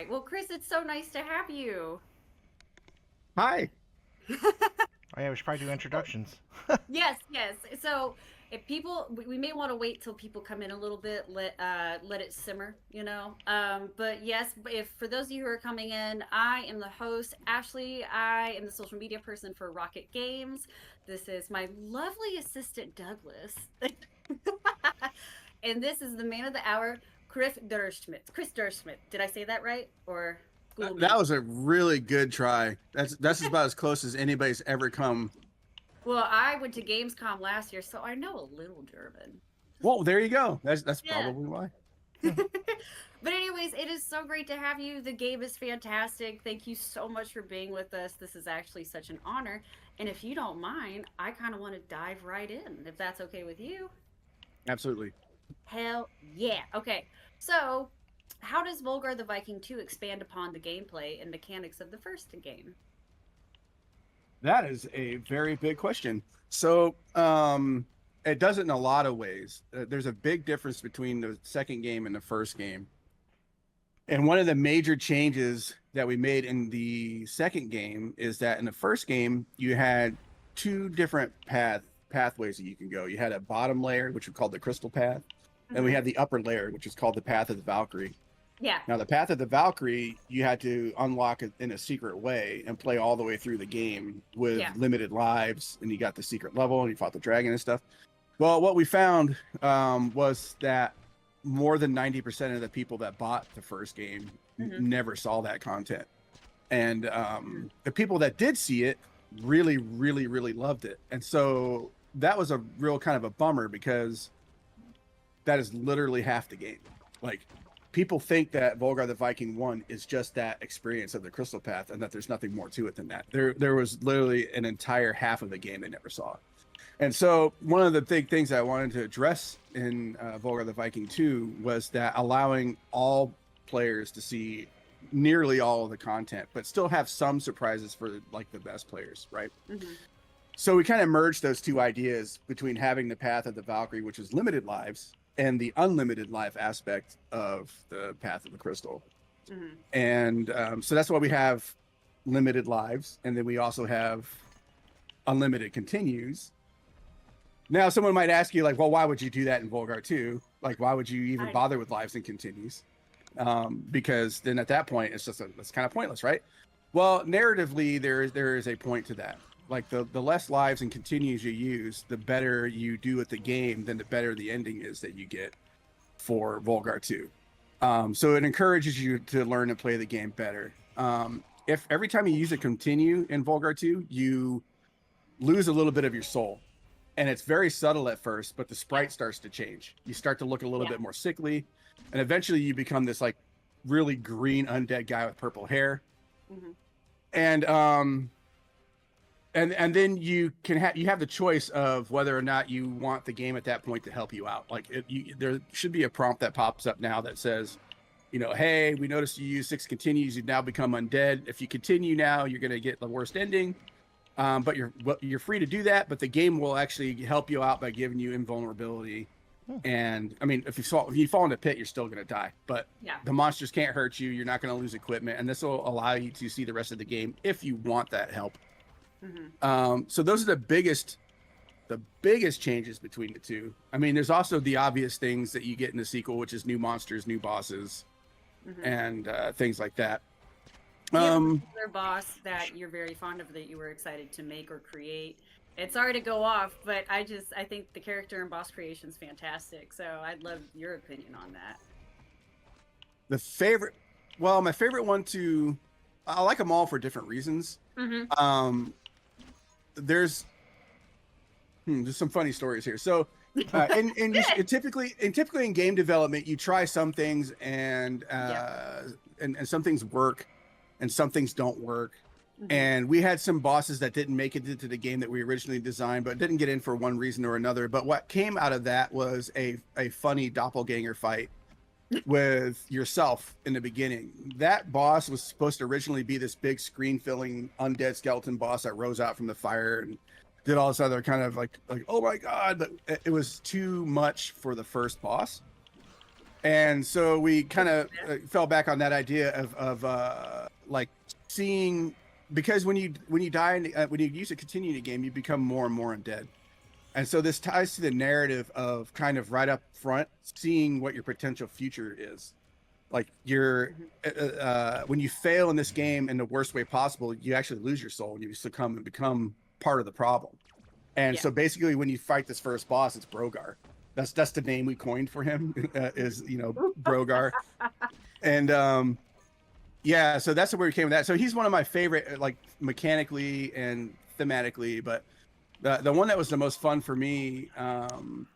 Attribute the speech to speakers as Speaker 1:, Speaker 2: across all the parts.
Speaker 1: right. Well, Kris, it's so nice to have you.
Speaker 2: Hi.
Speaker 3: Oh yeah, we should probably do introductions.
Speaker 1: Yes, yes. So if people, we may want to wait till people come in a little bit, let it simmer, you know. But yes, if for those of you who are coming in, I am the host, Ashley. I am the social media person for Rocket Games. This is my lovely assistant, Douglas, and this is the man of the hour, Kris Dürrschmidt. Kris Dürrschmidt. Did I say that right, or school
Speaker 2: That
Speaker 1: me?
Speaker 2: was a really good try. That's about as close as anybody's ever come.
Speaker 1: Well, I went to Gamescom last year, so I know a little German.
Speaker 2: Well, there you go. That's
Speaker 1: Yeah.
Speaker 2: probably why.
Speaker 1: But anyways, it is so great to have you. The game is fantastic. Thank you so much for being with us. This is actually such an honor. And if you don't mind, I kind of want to dive right in, if that's okay with you.
Speaker 2: Absolutely.
Speaker 1: Hell yeah. Okay. So, how does Volgarr the Viking 2 expand upon the gameplay and mechanics of the first game?
Speaker 2: That is a very big question. So, it does it in a lot of ways. There's a big difference between the second game and the first game. And one of the major changes that we made in the second game is that in the first game, you had two different pathways that you can go. You had a bottom layer, which we called the crystal path, and we
Speaker 1: Hmm.
Speaker 2: had the upper layer, which is called the path of the Valkyrie.
Speaker 1: Yeah.
Speaker 2: Now, the path of the Valkyrie, you had to unlock it in a secret way and play all the way through the game with
Speaker 1: Yeah.
Speaker 2: limited lives, and you got the secret level and you fought the dragon and stuff. Well, what we found was that more than 90% of the people that bought the first game
Speaker 1: Hmm.
Speaker 2: never saw that content. And the people that did see it really, really, really loved it. And so that was a real kind of a bummer because that is literally half the game. Like, people think that Volgarr the Viking 1 is just that experience of the Crystal Path and that there's nothing more to it than that. There was literally an entire half of the game they never saw. And so one of the big things I wanted to address in Volgarr the Viking 2 was that allowing all players to see nearly all of the content, but still have some surprises for like the best players, right?
Speaker 1: Hmm.
Speaker 2: So we kind of merged those two ideas between having the path of the Valkyrie, which is limited lives, and the unlimited life aspect of the path of the crystal.
Speaker 1: Hmm.
Speaker 2: And so that's why we have limited lives, and then we also have unlimited continues. Now, someone might ask you, like, well, why would you do that in Volgarr 2? Like, why would you even
Speaker 1: I,
Speaker 2: bother with lives and continues? Because then at that point, it's kind of pointless, right? Well, narratively, there is a point to that. Like the less lives and continues you use, the better you do at the game, then the better the ending is that you get for Volgarr 2. So it encourages you to learn and play the game better. If every time you use a continue in Volgarr 2, you lose a little bit of your soul. And it's very subtle at first, but the sprite starts to change. You start to look a little
Speaker 1: yeah.
Speaker 2: bit more sickly, and eventually you become this like really green undead guy with purple hair.
Speaker 1: Hmm.
Speaker 2: And and then you have the choice of whether or not you want the game at that point to help you out. Like there should be a prompt that pops up now that says, you know, hey, we noticed you use 6 continues, you've now become undead. If you continue now, you're going to get the worst ending. But you're free to do that, but the game will actually help you out by giving you invulnerability. And I mean, if you fall in a pit, you're still going to die, but
Speaker 1: Yeah.
Speaker 2: the monsters can't hurt you. You're not going to lose equipment, and this will allow you to see the rest of the game if you want that help.
Speaker 1: Hmm.
Speaker 2: So those are the biggest changes between the two. I mean, there's also the obvious things that you get in the sequel, which is new monsters, new bosses,
Speaker 1: Hmm.
Speaker 2: and things like that.
Speaker 1: Do you have a
Speaker 2: Um,
Speaker 1: particular boss that you're very fond of that you were excited to make or create? It's sorry to go off, but I think the character and boss creation is fantastic. So I'd love your opinion on that.
Speaker 2: the favorite, well, my favorite one to, I like them all for different reasons.
Speaker 1: Hmm.
Speaker 2: Um, there's there's some funny stories here. So, typically in game development, you try some things
Speaker 1: Yeah.
Speaker 2: and some things work, and some things don't work.
Speaker 1: Hmm.
Speaker 2: And we had some bosses that didn't make it into the game that we originally designed, but didn't get in for one reason or another. But what came out of that was a funny doppelganger fight with yourself in the beginning. That boss was supposed to originally be this big screen filling undead skeleton boss that rose out from the fire and did all this other kind of like oh my god, but it was too much for the first boss. And so we kind of fell back on that idea of like seeing, because when you die when you use a continuity game, you become more and more undead. And so this ties to the narrative of kind of right up front seeing what your potential future is. Like you're when you fail in this game in the worst way possible, you actually lose your soul and you succumb and become part of the problem. And so basically when you fight this first boss, it's Brogar. That's the name we coined for him, is, you know, Brogar. And yeah, so that's where we came with that. So he's one of my favorite, like mechanically and thematically, but the one that was the most fun for me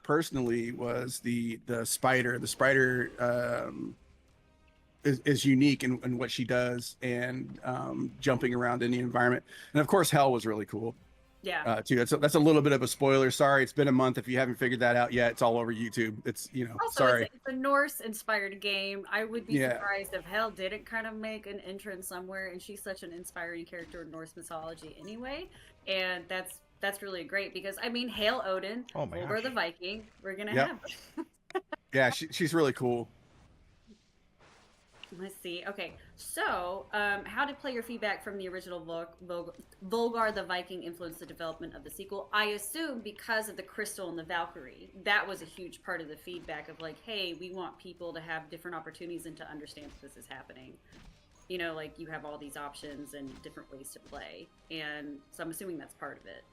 Speaker 2: personally was the spider. The spider is unique in what she does, and jumping around in the environment. And of course, Hell was really cool.
Speaker 1: Yeah.
Speaker 2: Too. That's a little bit of a spoiler. Sorry, it's been a month. If you haven't figured that out yet, it's all over YouTube. It's, you know,
Speaker 1: Also,
Speaker 2: sorry.
Speaker 1: it's a Norse-inspired game. I would be surprised if Hell didn't kind of make an entrance somewhere, and she's such an inspiring character in Norse mythology anyway. And that's really great because, I mean, Hail Odin, Volgarr the Viking, we're gonna have.
Speaker 2: Yeah, she's really cool.
Speaker 1: Let's see. Okay, so how did player feedback from the original Volgarr the Viking influence the development of the sequel? I assume because of the crystal and the Valkyrie. That was a huge part of the feedback of like, hey, we want people to have different opportunities and to understand that this is happening. You know, like you have all these options and different ways to play. And so I'm assuming that's part of it.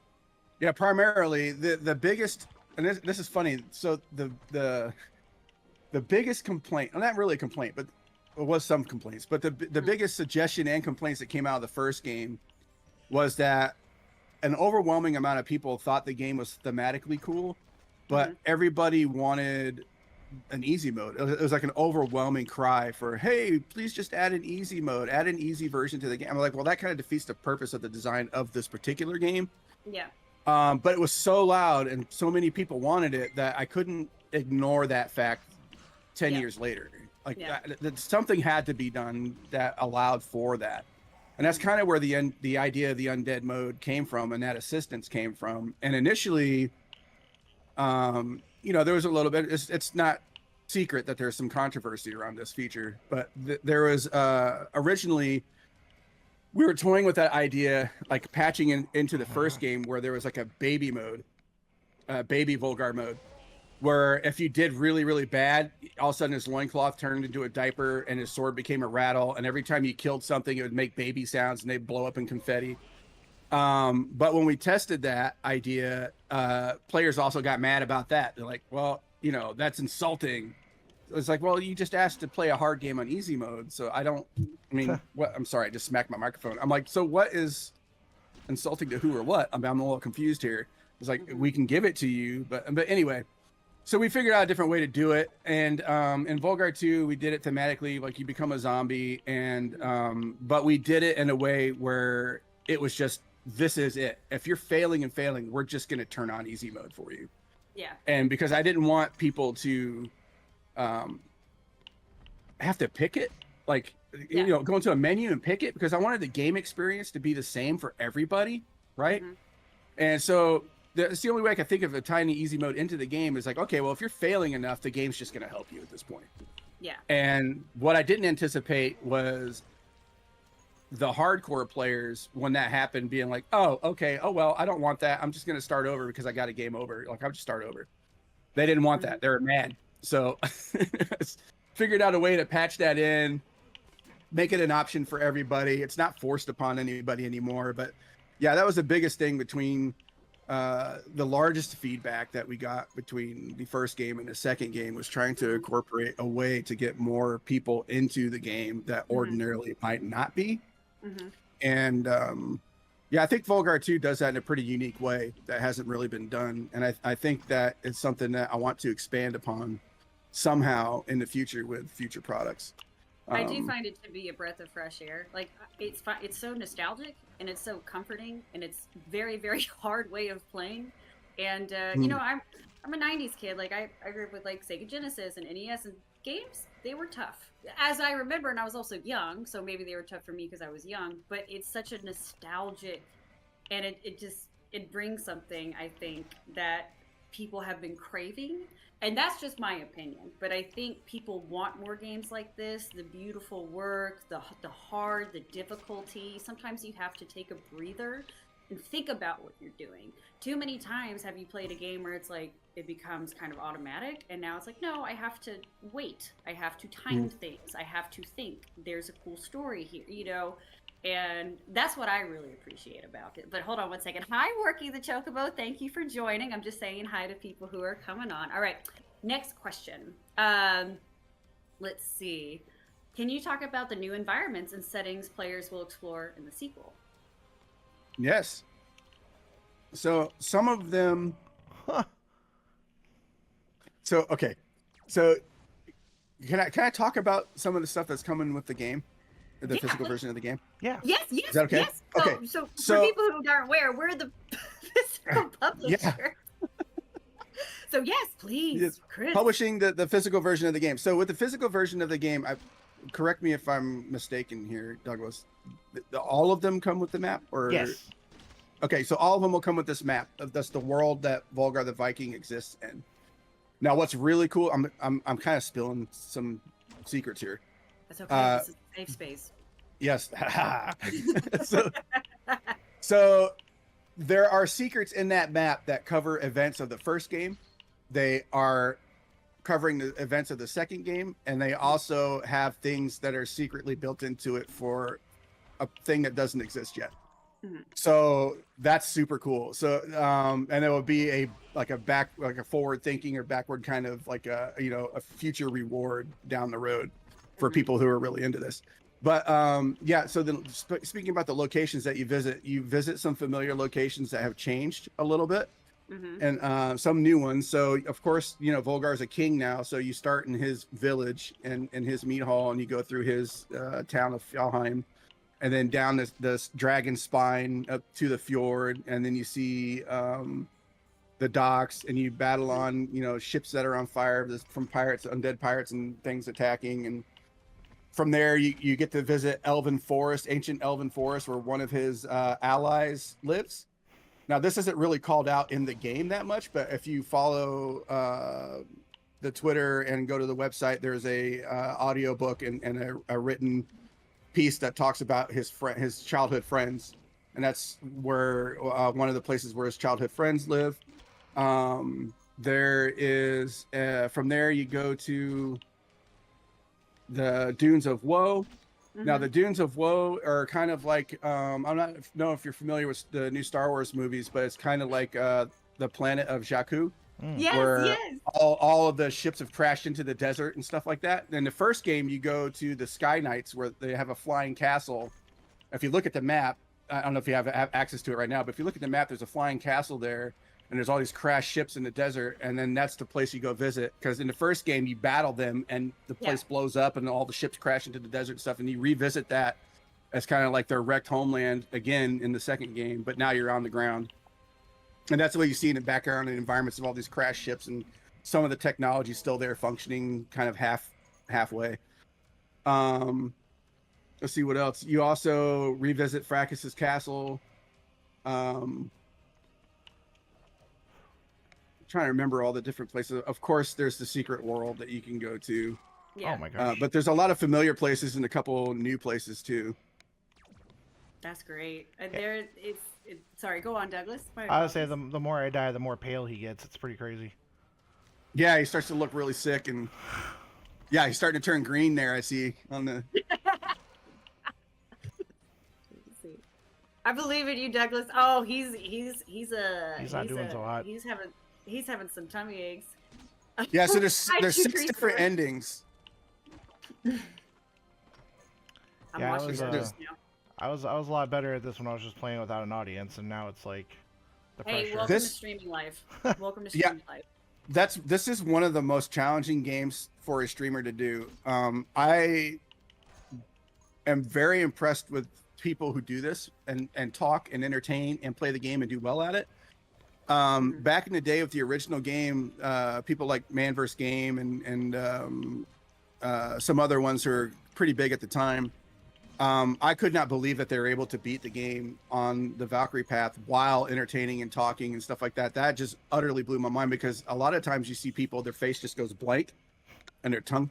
Speaker 2: Yeah, primarily the biggest, and this is funny. So the biggest complaint, well, not really a complaint, but it was some complaints, but the biggest suggestion and complaints that came out of the first game was that an overwhelming amount of people thought the game was thematically cool, but everybody wanted an easy mode. It was like an overwhelming cry for, hey, please just add an easy mode, add an easy version to the game. I'm like, well, that kind of defeats the purpose of the design of this particular game.
Speaker 1: Yeah.
Speaker 2: But it was so loud and so many people wanted it that I couldn't ignore that fact 10 years later. Like that something had to be done that allowed for that. And that's kind of where the idea of the undead mode came from, and that assistance came from. And initially, you know, there was a little bit, it's not secret that there's some controversy around this feature, but there was originally, we were toying with that idea, like patching into the first game where there was like a baby mode, baby Volgarr mode, where if you did really, really bad, all of a sudden his loincloth turned into a diaper and his sword became a rattle. And every time you killed something, it would make baby sounds and they'd blow up in confetti. But when we tested that idea, players also got mad about that. They're like, well, you know, that's insulting. It's like, well, you just asked to play a hard game on easy mode. So I mean, what? I'm sorry, I just smacked my microphone. I'm like, so what is insulting to who or what? I'm a little confused here. It's like, we can give it to you, but anyway. So we figured out a different way to do it, and in Volgarr 2, we did it thematically, like you become a zombie, and but we did it in a way where it was just, this is it. If you're failing, we're just going to turn on easy mode for you.
Speaker 1: Yeah.
Speaker 2: And because I didn't want people to have to pick it, like, you know, go into a menu and pick it, because I wanted the game experience to be the same for everybody, right? And so it's the only way I can think of a tiny easy mode into the game is like, okay, well, if you're failing enough, the game's just going to help you at this point.
Speaker 1: Yeah.
Speaker 2: And what I didn't anticipate was the hardcore players, when that happened, being like, oh, okay, oh, well, I don't want that. I'm just going to start over because I got a game over. Like, I'll just start over. They didn't want that. They were mad. So figured out a way to patch that in, make it an option for everybody. It's not forced upon anybody anymore. But yeah, that was the biggest thing between the largest feedback that we got between the first game and the second game was trying to incorporate a way to get more people into the game that ordinarily might not be. And yeah, I think Volgarr 2 does that in a pretty unique way that hasn't really been done. And I think that it's something that I want to expand upon somehow in the future with future products.
Speaker 1: I do find it to be a breath of fresh air. Like, it's so nostalgic and it's so comforting, and it's very, very hard way of playing. And you know, I'm a '90s kid. Like, I grew up with like Sega Genesis and NES, and games, they were tough, as I remember. And I was also young, so maybe they were tough for me because I was young. But it's such a nostalgic, and it brings something, I think, that people have been craving. And that's just my opinion. But I think people want more games like this. The beautiful work, the hard, the difficulty. Sometimes you have to take a breather and think about what you're doing. Too many times have you played a game where it's like it becomes kind of automatic, and now it's like, no, I have to wait. I have to time things. I have to think. There's a cool story here, you know? And that's what I really appreciate about it. But hold on one second. Hi, Worky the Chocobo. Thank you for joining. I'm just saying hi to people who are coming on. All right, next question. Let's see. Can you talk about the new environments and settings players will explore in the sequel?
Speaker 2: Yes. So some of them. So okay. So can I talk about some of the stuff that's coming with the game? The physical version of the game?
Speaker 3: Yeah.
Speaker 1: Yes,
Speaker 2: Is that okay?
Speaker 1: yes.
Speaker 2: Okay.
Speaker 1: So for people who aren't aware, we're the physical publisher.
Speaker 2: Yeah.
Speaker 1: So yes, please,
Speaker 2: Yes.
Speaker 1: Kris.
Speaker 2: Publishing the physical version of the game. So with the physical version of the game, correct me if I'm mistaken here, Douglas. All of them come with the map, or
Speaker 3: Yes.
Speaker 2: Okay, so all of them will come with this map. That's the world that Volgarr the Viking exists in. Now, what's really cool, I'm kind of spilling some secrets here.
Speaker 1: That's okay. This is a safe space.
Speaker 2: Yes. so there are secrets in that map that cover events of the first game. They are covering the events of the second game, and they also have things that are secretly built into it for a thing that doesn't exist yet. So that's super cool. So and it will be a forward thinking or backward kind of like a future reward down the road for people who are really into this. But yeah, so then speaking about the locations that you visit some familiar locations that have changed a little bit, and some new ones. So of course, Volgar's a king now, so you start in his village and in his meat hall, and you go through his town of Fjallheim, and then down this dragon spine up to the fjord, and then you see the docks, and you battle on ships that are on fire from pirates, undead pirates, and things attacking. And from there, you get to visit ancient Elven Forest, where one of his allies lives. Now, this isn't really called out in the game that much, but if you follow the Twitter and go to the website, there's a audio book and a written piece that talks about his childhood friends, and that's where one of the places where his childhood friends live. There is from there you go to the Dunes of Woe. Now the Dunes of Woe are kind of like I'm not know if you're familiar with the new Star Wars movies, but it's kind of like the planet of Jakku.
Speaker 1: Yes,
Speaker 2: Where
Speaker 1: yes.
Speaker 2: all of the ships have crashed into the desert and stuff like that. In the first game, you go to the Sky Knights, where they have a flying castle. If you look at the map, I don't know if you have access to it right now, but if you look at the map, there's a flying castle there, and there's all these crashed ships in the desert, and then that's the place you go visit. Because in the first game, you battle them, and the place blows up, and all the ships crash into the desert and stuff, and you revisit that as kind of like their wrecked homeland again in the second game, but now you're on the ground. And that's what you see in the background and environments of all these crash ships, and some of the technology still there functioning kind of halfway. Let's see what else. You also revisit Fracas's castle. I'm trying to remember all the different places. Of course, there's the secret world that you can go to.
Speaker 1: Yeah.
Speaker 3: Oh my gosh.
Speaker 2: But there's a lot of familiar places and a couple new places too.
Speaker 1: That's great. Sorry, go on, Douglas.
Speaker 3: I would say the more I die, the more pale he gets. It's pretty crazy.
Speaker 2: Yeah, he starts to look really sick, and yeah, he's starting to turn green there. I see on the.
Speaker 1: I believe in you, Douglas. Oh, he's
Speaker 3: not doing so hot.
Speaker 1: He's having some tummy aches.
Speaker 2: Yeah, so there's
Speaker 1: Hi,
Speaker 2: 6
Speaker 1: Kris
Speaker 2: different
Speaker 1: Dürrschmidt.
Speaker 2: endings.
Speaker 1: I'm
Speaker 3: Yeah,
Speaker 1: watching
Speaker 3: it was,
Speaker 1: this now.
Speaker 3: I was a lot better at this when I was just playing without an audience, and now it's like the
Speaker 1: Hey,
Speaker 3: pressure.
Speaker 1: welcome to
Speaker 2: This-
Speaker 1: streaming live. Welcome to
Speaker 2: Yeah.
Speaker 1: streaming live.
Speaker 2: This is one of the most challenging games for a streamer to do. I am very impressed with people who do this and talk and entertain and play the game and do well at it. Back in the day with the original game, people like Man vs. Game and some other ones who are pretty big at the time, I could not believe that they were able to beat the game on the Valkyrie path while entertaining and talking and stuff like that. That just utterly blew my mind, because a lot of times you see people, their face just goes blank and their tongue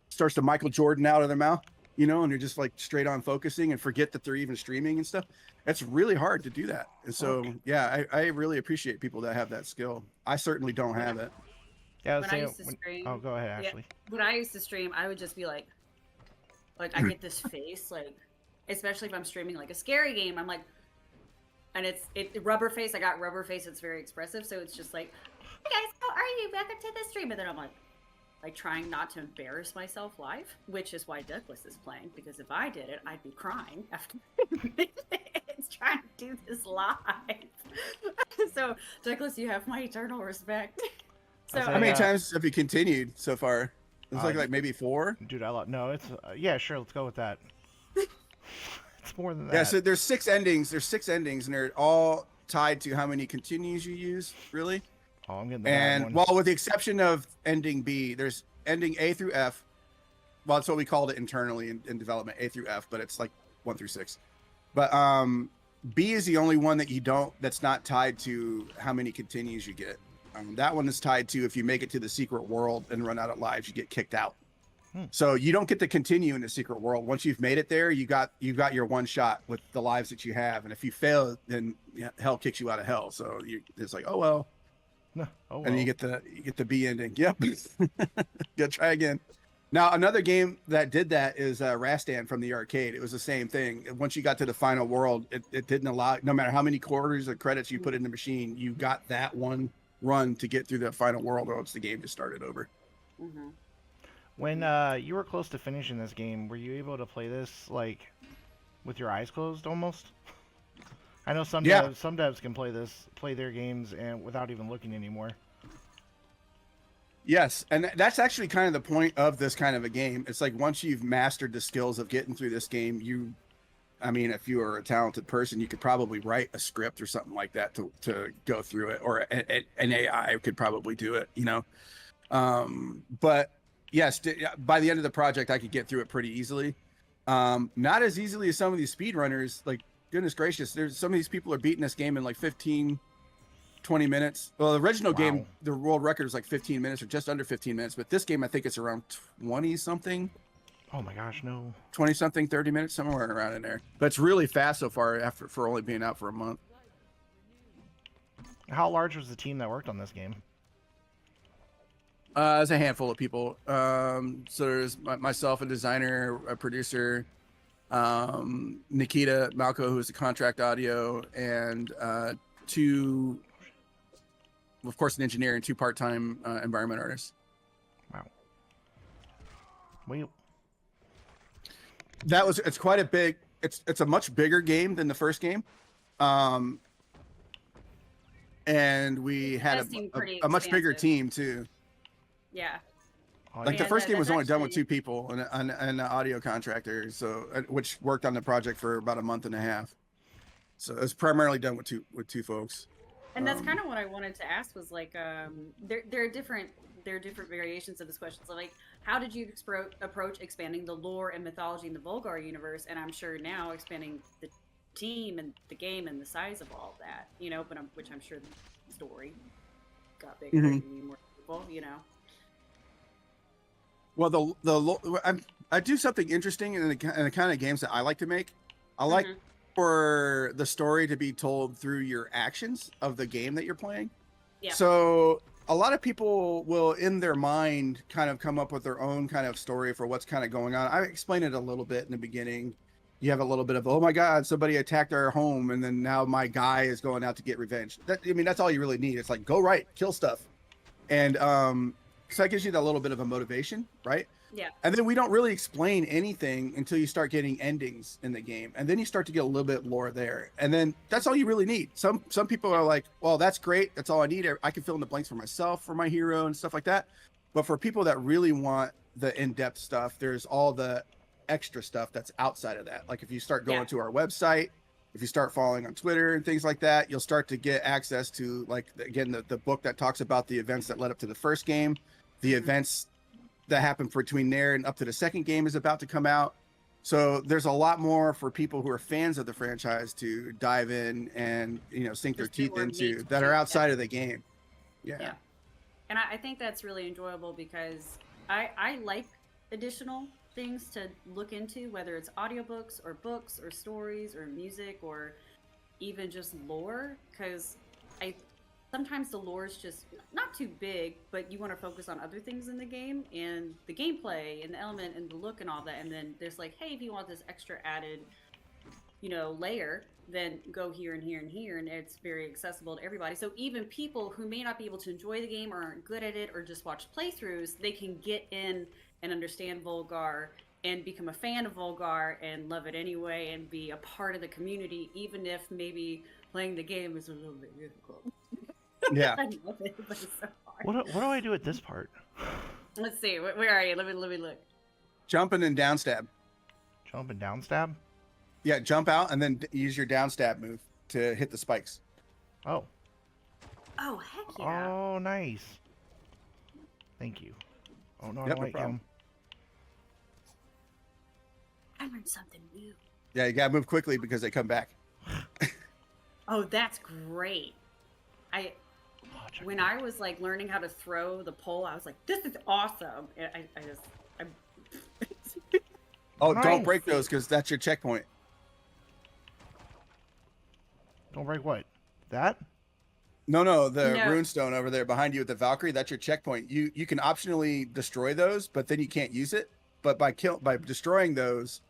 Speaker 2: starts to Michael Jordan out of their mouth, you know, and they're just like straight on focusing and forget that they're even streaming and stuff. It's really hard to do that. And so, yeah, I really appreciate people that have that skill. I certainly don't have it.
Speaker 3: Yeah,
Speaker 1: When I used to stream,
Speaker 3: oh, go ahead, Ashley.
Speaker 1: when I used to stream, I would just be like I get this face, like, especially if I'm streaming like a scary game, I'm like, and it's rubber face. I got rubber face. It's very expressive, so it's just like, hey guys, how are you? Welcome to the stream. And then I'm like trying not to embarrass myself live, which is why Douglas is playing, because if I did it, I'd be crying after it's trying to do this live. So Douglas, you have my eternal respect. So
Speaker 2: How many times have you continued so far? It's like maybe 4.
Speaker 3: Dude, no, it's yeah, sure, let's go with that. It's more than that.
Speaker 2: Yeah, so there's 6 endings. There's 6 endings, and they're all tied to how many continues you use, really.
Speaker 3: Oh, I'm getting the bad one.
Speaker 2: Well, with the exception of ending B, there's ending A through F. Well, that's what we called it internally in development, A through F, but it's like 1 through 6. But B is the only one that that's not tied to how many continues you get. That one is tied to if you make it to the secret world and run out of lives, you get kicked out. So you don't get to continue in the secret world. Once you've made it there, you got your one shot with the lives that you have. And if you fail, then hell kicks you out of hell. So it's like, oh well.
Speaker 3: No. Oh, well.
Speaker 2: And you get the B ending. Yep. Gotta try again. Now another game that did that is Rastan from the arcade. It was the same thing. Once you got to the final world, it didn't allow, no matter how many quarters or credits you put in the machine, you got that one run to get through the final world, or else the game just started over.
Speaker 1: Mm-hmm.
Speaker 3: When you were close to finishing this game, were you able to play this like with your eyes closed almost? I know some devs can play their games and without even looking anymore.
Speaker 2: Yes, and that's actually kind of the point of this kind of a game. It's like once you've mastered the skills of getting through this game, if you are a talented person, you could probably write a script or something like that to go through it, or an AI could probably do it, you know. But yes, by the end of the project, I could get through it pretty easily. Not as easily as some of these speedrunners. Like, goodness gracious, there's some of these people are beating this game in like 15, 20 minutes. Well, the original game, the world record is like 15 minutes or just under 15 minutes. But this game, I think it's around 20 something.
Speaker 3: Oh my gosh, no.
Speaker 2: 20 something, 30 minutes, somewhere around in there. But it's really fast so far for only being out for a month.
Speaker 3: How large was the team that worked on this game?
Speaker 2: There's a handful of people. So there's myself, a designer, a producer, Nikita Malko, who's the contract audio, and 2, of course, an engineer and 2 part-time environment artists.
Speaker 3: Wow. Well,
Speaker 2: it's quite a big. It's a much bigger game than the first game. And we had a much bigger team too.
Speaker 1: Yeah.
Speaker 2: Like the first game was only done with 2 people and an audio contractor, so which worked on the project for about a month and a half. So it was primarily done with two folks.
Speaker 1: And that's kind of what I wanted to ask was like, there are different variations of this question. So like, how did you approach expanding the lore and mythology in the Volgarr universe? And I'm sure now expanding the team and the game and the size of all of that, you know, which I'm sure the story got bigger and you need more people, you know.
Speaker 2: Well, I do something interesting in the kind of games that I like to make. I like for the story to be told through your actions of the game that you're playing. Yeah. So a lot of people will, in their mind, kind of come up with their own kind of story for what's kind of going on. I explained it a little bit in the beginning. You have a little bit of, oh my God, somebody attacked our home, and then now my guy is going out to get revenge. That's all you really need. It's like, go right, kill stuff. And so that gives you that little bit of a motivation, right?
Speaker 1: Yeah.
Speaker 2: And then we don't really explain anything until you start getting endings in the game. And then you start to get a little bit lore there. And then that's all you really need. Some people are like, well, that's great. That's all I need. I can fill in the blanks for myself, for my hero and stuff like that. But for people that really want the in-depth stuff, there's all the extra stuff that's outside of that. Like if you start going to our website, if you start following on Twitter and things like that, you'll start to get access to, like, again, the book that talks about the events that led up to the first game, the events that happened between there and up to the second game is about to come out. So there's a lot more for people who are fans of the franchise to dive in and sink their
Speaker 1: Just do
Speaker 2: teeth
Speaker 1: more
Speaker 2: into
Speaker 1: meat
Speaker 2: that
Speaker 1: to
Speaker 2: are
Speaker 1: it.
Speaker 2: outside of the game.
Speaker 1: Yeah. And I think that's really enjoyable because I like additional things to look into, whether it's audiobooks or books or stories or music or even just lore, because I sometimes the lore is just not too big, but you want to focus on other things in the game and the gameplay and the element and the look and all that. And then there's like, hey, if you want this extra added, layer, then go here and here and here, and it's very accessible to everybody. So even people who may not be able to enjoy the game or aren't good at it or just watch playthroughs, they can get in and understand Volgarr and become a fan of Volgarr and love it anyway and be a part of the community, even if maybe playing the game is a little bit difficult.
Speaker 2: Yeah.
Speaker 1: I love it, but it's so hard.
Speaker 3: What do I do at this part?
Speaker 1: Let's see. Where are you? Let me look.
Speaker 2: Jump and then down stab.
Speaker 3: Jump and down stab?
Speaker 2: Yeah, jump out and then use your down stab move to hit the spikes.
Speaker 3: Oh.
Speaker 1: Oh, heck yeah.
Speaker 3: Oh, nice. Thank you. Oh, no, I
Speaker 2: Yep,
Speaker 3: don't
Speaker 2: no
Speaker 3: like
Speaker 2: problem.
Speaker 3: him.
Speaker 1: I learned something new.
Speaker 2: Yeah, you gotta move quickly because they come back.
Speaker 1: Oh, that's great. When I was like learning how to throw the pole, I was like, "This is awesome!" And
Speaker 2: Oh,
Speaker 3: Nice.
Speaker 2: don't break those because that's your checkpoint.
Speaker 3: Don't break what? That?
Speaker 2: No, the
Speaker 1: No.
Speaker 2: runestone over there behind you with the Valkyrie, that's your checkpoint. You can optionally destroy those, but then you can't use it. But by destroying those,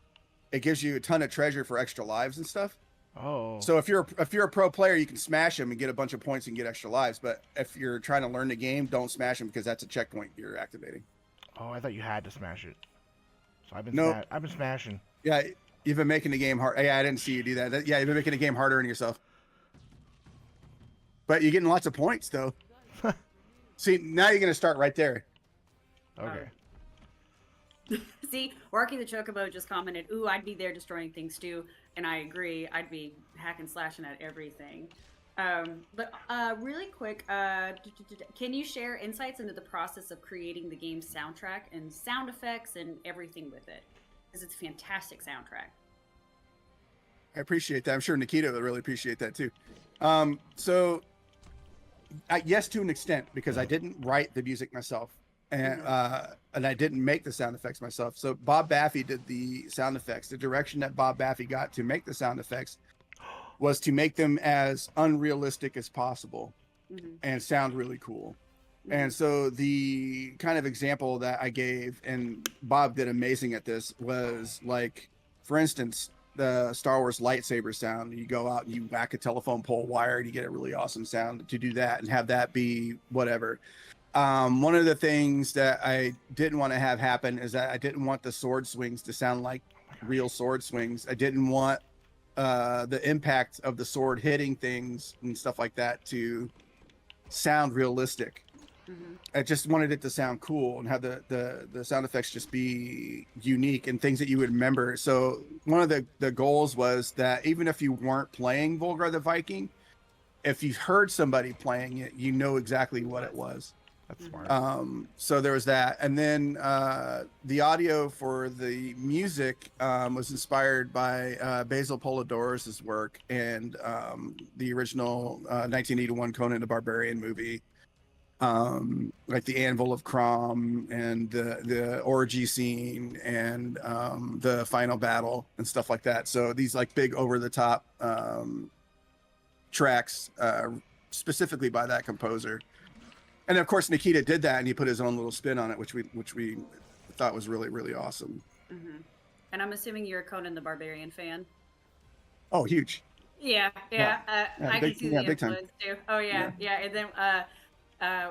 Speaker 2: it gives you a ton of treasure for extra lives and stuff.
Speaker 3: Oh.
Speaker 2: So if you're a pro player, you can smash them and get a bunch of points and get extra lives. But if you're trying to learn the game, don't smash them because that's a checkpoint you're activating.
Speaker 3: Oh, I thought you had to smash it. So I've been
Speaker 2: Nope.
Speaker 3: I've been smashing.
Speaker 2: Yeah, you've been making the game hard. Yeah, I didn't see you do that. Yeah, you've been making the game harder on yourself. But you're getting lots of points though. See, now you're gonna start right there.
Speaker 3: Okay.
Speaker 1: See, Rocky the Chocobo just commented, "Ooh, I'd be there destroying things too," and I agree. I'd be hacking slashing at everything. But really quick, can you share insights into the process of creating the game's soundtrack and sound effects and everything with it? Because it's a fantastic soundtrack.
Speaker 2: I appreciate that. I'm sure Nikita would really appreciate that too. Yes, to an extent, because I didn't write the music myself, and I didn't make the sound effects myself. So Bob Baffy did the sound effects. The direction that Bob Baffy got to make the sound effects was to make them as unrealistic as possible and sound really cool. And so the kind of example that I gave, and Bob did amazing at this, was like, for instance, the Star Wars lightsaber sound. You go out and you whack a telephone pole wire and you get a really awesome sound to do that and have that be whatever. One of the things that I didn't want to have happen is that I didn't want the sword swings to sound like real sword swings. I didn't want the impact of the sword hitting things and stuff like that to sound realistic. I just wanted it to sound cool and have the sound effects just be unique and things that you would remember. So one of the goals was that even if you weren't playing Volgarr the Viking, if you heard somebody playing it, you know exactly what it was.
Speaker 3: That's smart.
Speaker 2: So there was that. And then the audio for the music was inspired by Basil Polidorus' work and the original 1981 Conan the Barbarian movie. Like the Anvil of Crom and the orgy scene and the final battle and stuff like that. So these like big over the top tracks specifically by that composer. And of course Nikita did that and he put his own little spin on it, which we thought was really, really awesome.
Speaker 1: And I'm assuming you're a Conan the Barbarian fan.
Speaker 2: Oh, huge.
Speaker 1: Yeah. I can see the
Speaker 2: big time.
Speaker 1: influence too. Oh yeah. And then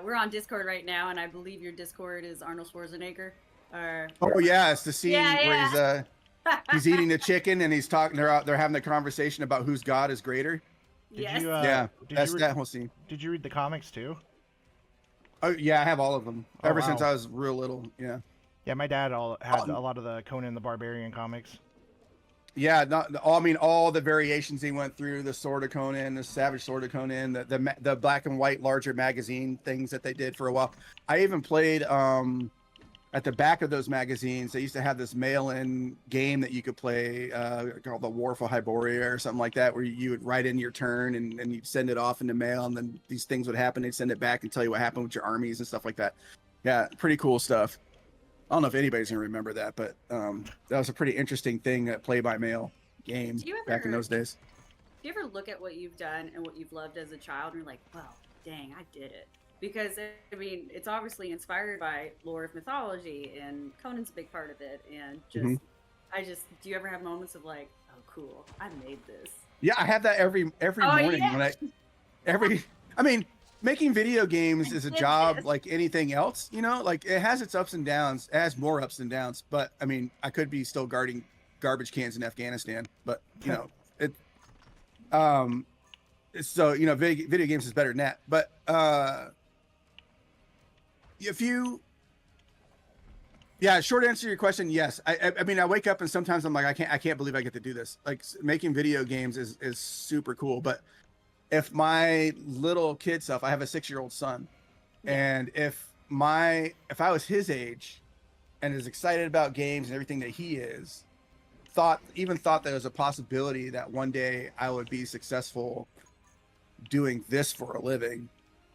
Speaker 1: we're on Discord right now, and I believe your Discord is Arnold Schwarzenegger.
Speaker 2: Oh yeah, it's the scene
Speaker 1: Yeah.
Speaker 2: where he's eating the chicken and he's talking. They're having a conversation about whose god is greater.
Speaker 1: Yes.
Speaker 2: That's that whole scene.
Speaker 3: Did you read the comics too?
Speaker 2: Oh yeah, I have all of them
Speaker 3: Oh,
Speaker 2: ever since
Speaker 3: wow.
Speaker 2: I was real little. Yeah.
Speaker 3: Yeah, my dad had a lot of the Conan the Barbarian comics.
Speaker 2: Yeah, all the variations he went through, the Sword of Conan, the Savage Sword of Conan, the black and white larger magazine things that they did for a while. I even played at the back of those magazines, they used to have this mail-in game that you could play called the War for Hyboria or something like that, where you would write in your turn and you'd send it off in the mail, and then these things would happen. They'd send it back and tell you what happened with your armies and stuff like that. Yeah, pretty cool stuff. I don't know if anybody's gonna remember that, but that was a pretty interesting thing, that play-by-mail game back in those days.
Speaker 1: Do you ever look at what you've done and what you've loved as a child, and you're like, well, dang, I did it? Because, I mean, it's obviously inspired by lore of mythology, and Conan's a big part of it. And just, do you ever have moments of like, oh, cool, I made this?
Speaker 2: Yeah, I have that every morning
Speaker 1: yeah.
Speaker 2: when I mean, making video games is a job like anything else, you know, like it has its ups and downs, it has more ups and downs, but I mean, I could be still guarding garbage cans in Afghanistan, but you know, so, you know, video games is better than that. But short answer to your question, yes. I mean, I wake up and sometimes I'm like, I can't believe I get to do this. Like, making video games is super cool. But if my little kid self, I have a 6-year-old son, and if I was his age and as excited about games and everything that he is, thought that there was a possibility that one day I would be successful doing this for a living.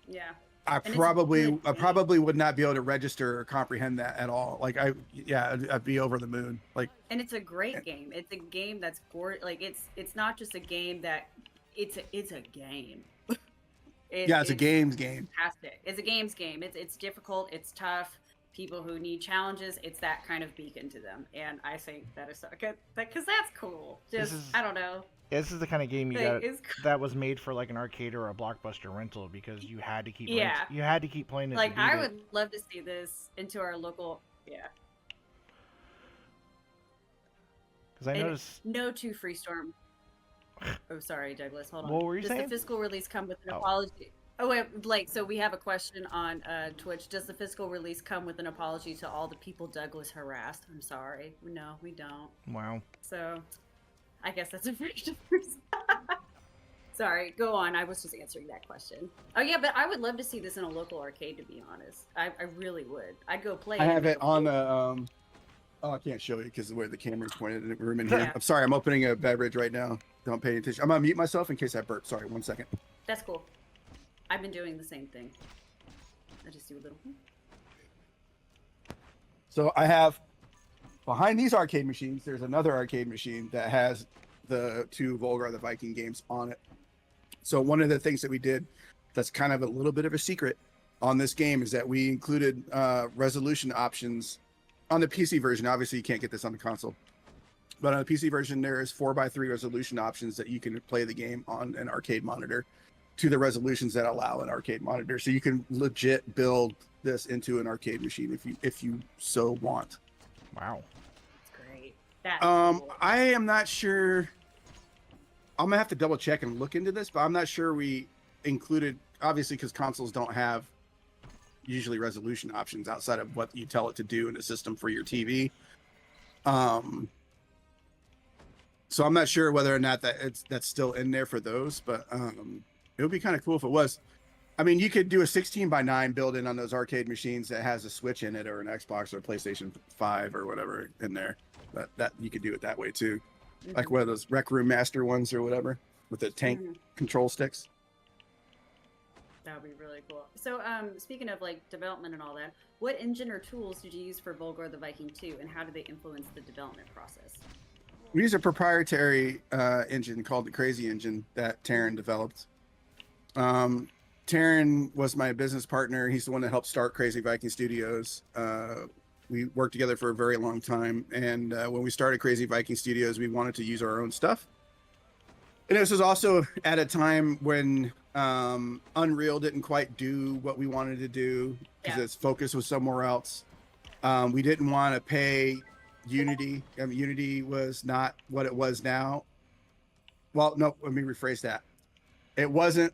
Speaker 1: Yeah.
Speaker 2: I probably would not be able to register or comprehend that at all. Like I'd be over the moon. Like, and
Speaker 1: it's a great game. It's a game that's like it's not just a game that it's a game.
Speaker 2: It's a games game.
Speaker 1: Fantastic. It's a games game. It's difficult. It's tough. People who need challenges, it's that kind of beacon to them, and I think that is so good because that's cool. I don't know.
Speaker 3: This is the kind of game that was made for like an arcade or a Blockbuster rental, because you had to keep you had to keep playing it.
Speaker 1: Like, I would love to see this into our local
Speaker 3: Because I noticed
Speaker 1: no to Freestorm. Oh, sorry, Douglas. Hold on.
Speaker 3: What were you saying?
Speaker 1: Does the fiscal release come with an apology? Oh, wait, Blake, so we have a question on Twitch. Does the fiscal release come with an apology to all the people Douglas harassed? I'm sorry. No, we don't.
Speaker 3: Wow.
Speaker 1: So, I guess that's a first. Sorry, go on. I was just answering that question. Oh, yeah, but I would love to see this in a local arcade, to be honest. I really would. I'd go play it.
Speaker 2: I have it on the... I can't show you because of where the camera's pointed in the room in here. Yeah. I'm sorry, I'm opening a beverage right now. Don't pay attention. I'm going to mute myself in case I burp. Sorry, 1 second.
Speaker 1: That's cool. I've been doing the same thing. I just do a little.
Speaker 2: So I have behind these arcade machines, there's another arcade machine that has the 2 Volgarr the Viking games on it. So one of the things that we did that's kind of a little bit of a secret on this game is that we included resolution options on the PC version. Obviously, you can't get this on the console. But on the PC version, there is 4:3 resolution options that you can play the game on an arcade monitor to the resolutions that allow an arcade monitor. So you can legit build this into an arcade machine if you so want.
Speaker 3: Wow.
Speaker 1: That's great. That's cool.
Speaker 2: I am not sure. I'm gonna have to double check and look into this, but I'm not sure we included, obviously, because consoles don't have usually resolution options outside of what you tell it to do in the system for your TV. So I'm not sure whether or not that's still in there for those, but it would be kind of cool if it was. I mean, you could do a 16:9 build in on those arcade machines that has a Switch in it or an Xbox or a PlayStation 5 or whatever in there. That you could do it that way too. Mm-hmm. Like one of those Rec Room Master ones or whatever with the tank control sticks.
Speaker 1: That would be really cool. So, speaking of like development and all that, what engine or tools did you use for Volgarr the Viking II, and how did they influence the development process?
Speaker 2: We use a proprietary engine called the Crazy Engine that Taryn developed. Taryn was my business partner. He's the one that helped start Crazy Viking Studios. We worked together for a very long time, and when we started Crazy Viking Studios, we wanted to use our own stuff. And this was also at a time when Unreal didn't quite do what we wanted to do because its focus was somewhere else. We didn't want to pay Unity. I mean, Unity was not what it was now. Well, no, let me rephrase that. It wasn't.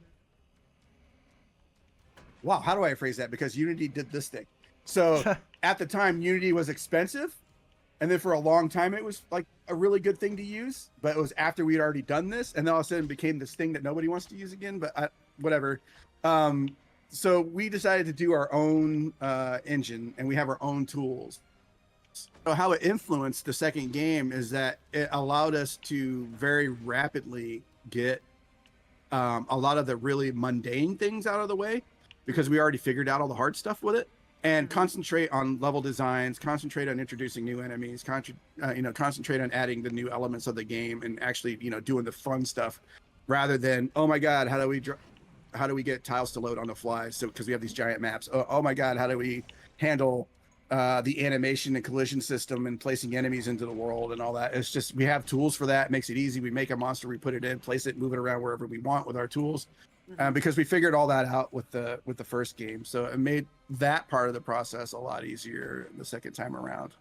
Speaker 2: Wow, how do I phrase that? Because Unity did this thing. So at the time, Unity was expensive. And then for a long time, it was like a really good thing to use. But it was after we'd already done this. And then all of a sudden it became this thing that nobody wants to use again. But whatever. so we decided to do our own engine, and we have our own tools. So how it influenced the second game is that it allowed us to very rapidly get a lot of the really mundane things out of the way, because we already figured out all the hard stuff with it, and concentrate on level designs, concentrate on introducing new enemies, concentrate on adding the new elements of the game, and actually, doing the fun stuff, rather than, oh my God, how do we get tiles to load on the fly? So, because we have these giant maps. Oh my God, how do we handle the animation and collision system and placing enemies into the world and all that? It's just, we have tools for that. It makes it easy. We make a monster, we put it in, place it, move it around wherever we want with our tools. Because we figured all that out with the first game, so it made that part of the process a lot easier the second time around.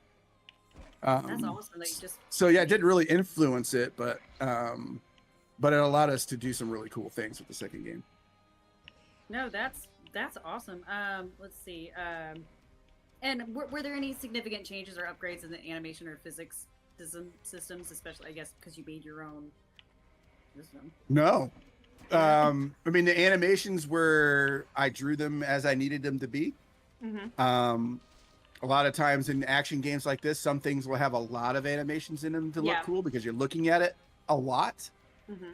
Speaker 1: That's awesome. That you just...
Speaker 2: So yeah, it didn't really influence it, but it allowed us to do some really cool things with the second game.
Speaker 1: No, that's awesome. Let's see. And were there any significant changes or upgrades in the animation or physics systems, especially, I guess, because you made your own system?
Speaker 2: No. I mean, the animations were, I drew them as I needed them to be. A lot of times in action games like this, some things will have a lot of animations in them to look cool because you're looking at it a lot.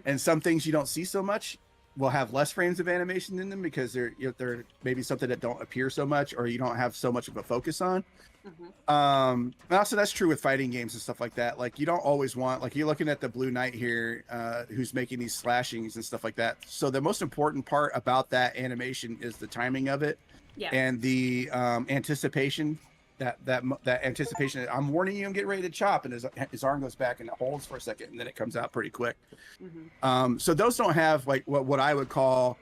Speaker 2: And some things you don't see so much will have less frames of animation in them because they're maybe something that don't appear so much, or you don't have so much of a focus on. And also that's true with fighting games and stuff like that. Like, you don't always want, like, you're looking at the Blue Knight here, who's making these slashings and stuff like that. So the most important part about that animation is the timing of it, and the anticipation. That anticipation. I'm warning you, I'm getting ready to chop, and his arm goes back and it holds for a second, and then it comes out pretty quick. So those don't have like what I would call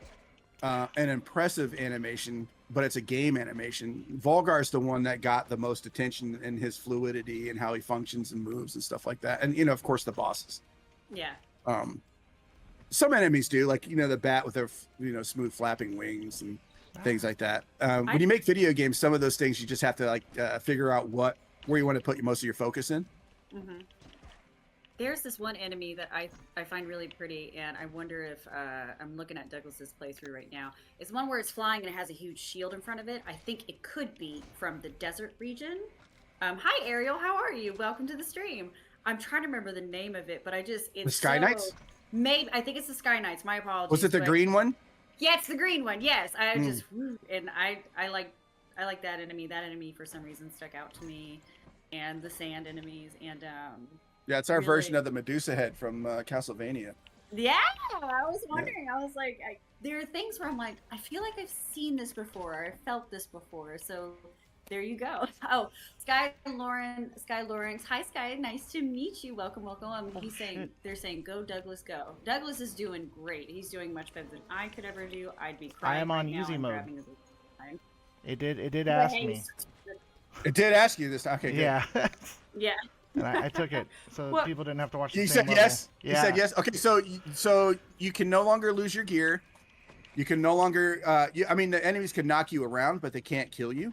Speaker 2: an impressive animation, but it's a game animation. Volgar's the one that got the most attention in his fluidity and how he functions and moves and stuff like that. And of course, the bosses. Some enemies do, like the bat with their smooth flapping wings and things like that. When you make video games, some of those things you just have to figure out where you want to put most of your focus in.
Speaker 1: There's this one enemy that I find really pretty, and I wonder if I'm looking at Douglas's playthrough right now. It's one where it's flying and it has a huge shield in front of it. I think it could be from the desert region. Hi Ariel, how are you? Welcome to the stream. I'm trying to remember the name of it, but the Sky Knights? Maybe, I think it's the Sky Knights. My apologies.
Speaker 2: Was it the green one?
Speaker 1: Yeah, it's the green one. Yes, I like that enemy. That enemy for some reason stuck out to me, and the sand enemies, and
Speaker 2: yeah, it's our version of the Medusa head from Castlevania.
Speaker 1: Yeah, I was wondering. I was like, there are things where I'm like, I feel like I've seen this before, or I've felt this before. So there you go. Oh, Sky Lawrence. Hi, Sky. Nice to meet you. Welcome. They're saying, go Douglas, go. Douglas is doing great. He's doing much better than I could ever do. I'd be crying.
Speaker 3: I am on
Speaker 1: right
Speaker 3: easy
Speaker 1: now
Speaker 3: mode. It did
Speaker 1: But
Speaker 3: ask
Speaker 1: hey,
Speaker 3: me.
Speaker 2: It did ask you this. Okay, good.
Speaker 3: Yeah.
Speaker 1: Yeah.
Speaker 3: And I took it, so
Speaker 1: Well,
Speaker 3: people didn't have to watch the
Speaker 2: You
Speaker 3: same
Speaker 2: said
Speaker 3: level.
Speaker 2: yes.
Speaker 3: Yeah.
Speaker 2: You said yes. Okay, so you can no longer lose your gear. You can no longer. I mean, the enemies can knock you around, but they can't kill you.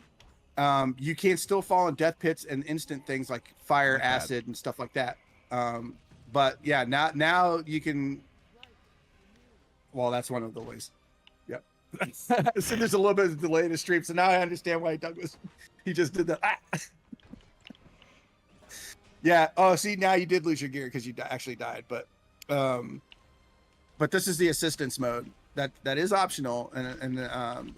Speaker 2: You can still fall in death pits and instant things like fire, acid, and stuff like that. But yeah, now you can. Well, that's one of the ways. Yep. So there's a little bit of delay in the stream, so now I understand why Douglas. He just did that. Yeah. Oh, see, now you did lose your gear because you actually died, but this is the assistance mode that is optional and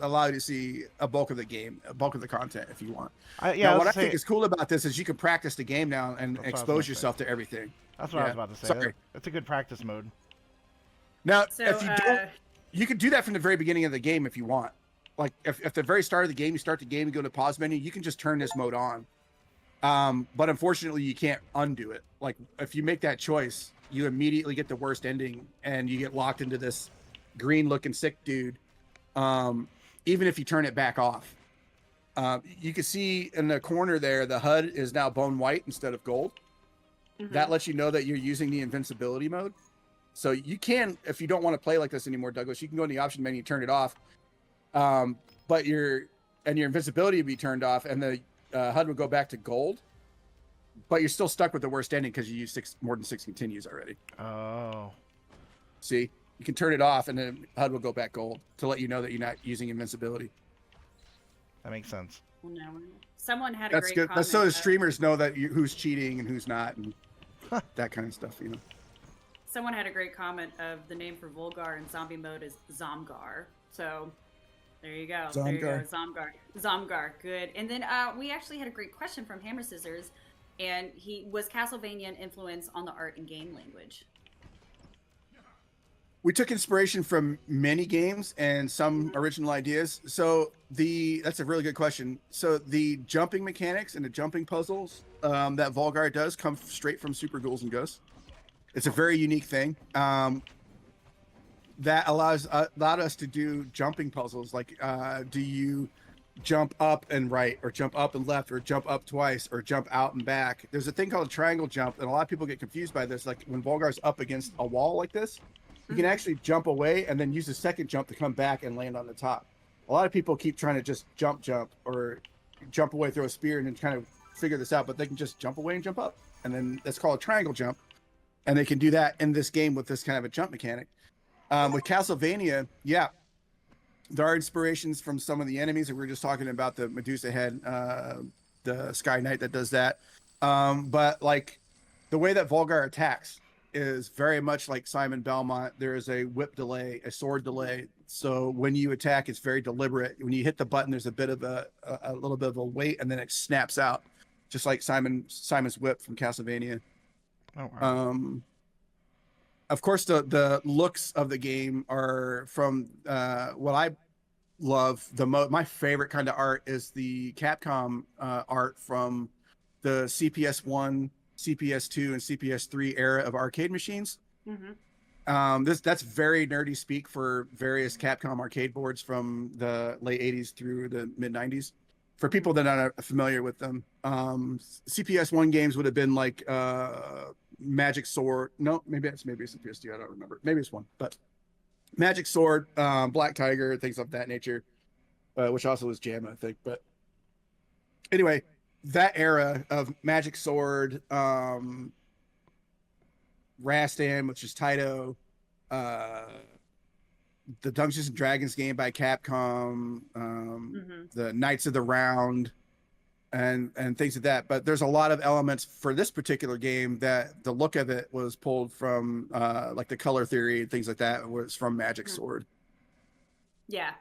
Speaker 2: allow you to see a bulk of the game, a bulk of the content if you want. What I think is cool about this is you can practice the game now and expose yourself to everything.
Speaker 3: That's what I was about to say.
Speaker 2: Sorry.
Speaker 3: That's a good practice mode.
Speaker 2: Now, if you don't, you can do that from the very beginning of the game if you want. Like if at the very start of the game, you start the game and go to pause menu, you can just turn this mode on. But unfortunately, you can't undo it. Like if you make that choice, you immediately get the worst ending, and you get locked into this green-looking sick dude. Even if you turn it back off, you can see in the corner there, the HUD is now bone white instead of gold. That lets you know that you're using the invincibility mode. So you can, if you don't want to play like this anymore, Douglas, you can go in the option menu, turn it off. But your invincibility would be turned off, and the HUD would go back to gold, but you're still stuck with the worst ending because you used more than 6 continues already.
Speaker 3: Oh.
Speaker 2: See? You can turn it off, and then HUD will go back gold to let you know that you're not using invincibility.
Speaker 3: That makes sense.
Speaker 1: Well, no, someone had a
Speaker 2: That's
Speaker 1: great
Speaker 2: good.
Speaker 1: comment.
Speaker 2: That's so the streamers know that who's cheating and who's not, and that kind of stuff.
Speaker 1: Someone had a great comment of the name for Volgarr in zombie mode is Zomgar. So there you go. There you go. Zomgar. Good. And then we actually had a great question from Hammer Scissors, and he was Castlevania an influence on the art and game language?
Speaker 2: We took inspiration from many games and some original ideas. So that's a really good question. So the jumping mechanics and the jumping puzzles that Volgarr does come straight from Super Ghouls and Ghosts. It's a very unique thing. That allowed us to do jumping puzzles. Like, do you jump up and right, or jump up and left, or jump up twice, or jump out and back? There's a thing called a triangle jump, and a lot of people get confused by this. Like when Volgar's up against a wall like this, you can actually jump away and then use a second jump to come back and land on the top. A lot of people keep trying to just jump, or jump away, throw a spear, and then kind of figure this out, but they can just jump away and jump up. And then that's called a triangle jump. And they can do that in this game with this kind of a jump mechanic. With Castlevania, yeah, there are inspirations from some of the enemies that we were just talking about, the Medusa head, the Sky Knight that does that. But like the way that Volgarr attacks is very much like Simon Belmont. There is a whip delay, a sword delay. So when you attack, it's very deliberate. When you hit the button, there's a bit of a little bit of a wait, and then it snaps out, just like Simon's whip from Castlevania.
Speaker 3: Oh, wow.
Speaker 2: Of course, the looks of the game are from what I love the most. My favorite kind of art is the Capcom art from the CPS1, CPS2, and CPS3 era of arcade machines. That's very nerdy speak for various Capcom arcade boards from the late 80s through the mid 90s. For people that are not familiar with them, CPS1 games would have been like Magic Sword. No, maybe it's CPS2. I don't remember. Maybe it's one, but Magic Sword, Black Tiger, things of that nature, which also was Jam, I think. But anyway, that era of Magic Sword, Rastan, which is Taito, the Dungeons and Dragons game by Capcom, the Knights of the Round, and things like that. But there's a lot of elements for this particular game that the look of it was pulled from, like the color theory and things like that was from Magic Sword.
Speaker 1: Yeah.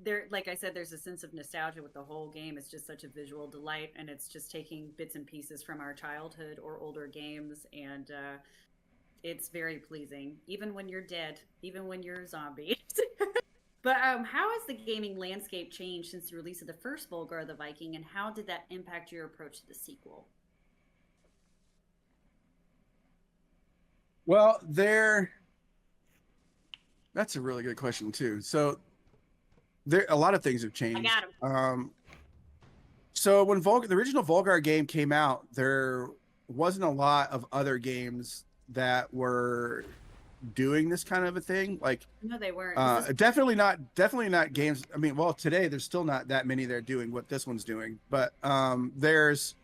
Speaker 1: There, like I said, there's a sense of nostalgia with the whole game. It's just such a visual delight, and it's just taking bits and pieces from our childhood or older games, and it's very pleasing, even when you're dead, even when you're a zombie. But how has the gaming landscape changed since the release of the first Volgarr the Viking, and how did that impact your approach to the sequel?
Speaker 2: Well, that's a really good question too. So a lot of things have changed.
Speaker 1: I got him.
Speaker 2: So when the original Volgarr game came out, there wasn't a lot of other games that were doing this kind of a thing. Like,
Speaker 1: no, they weren't.
Speaker 2: Definitely not games. I mean, well, today there's still not that many that are doing what this one's doing, but there's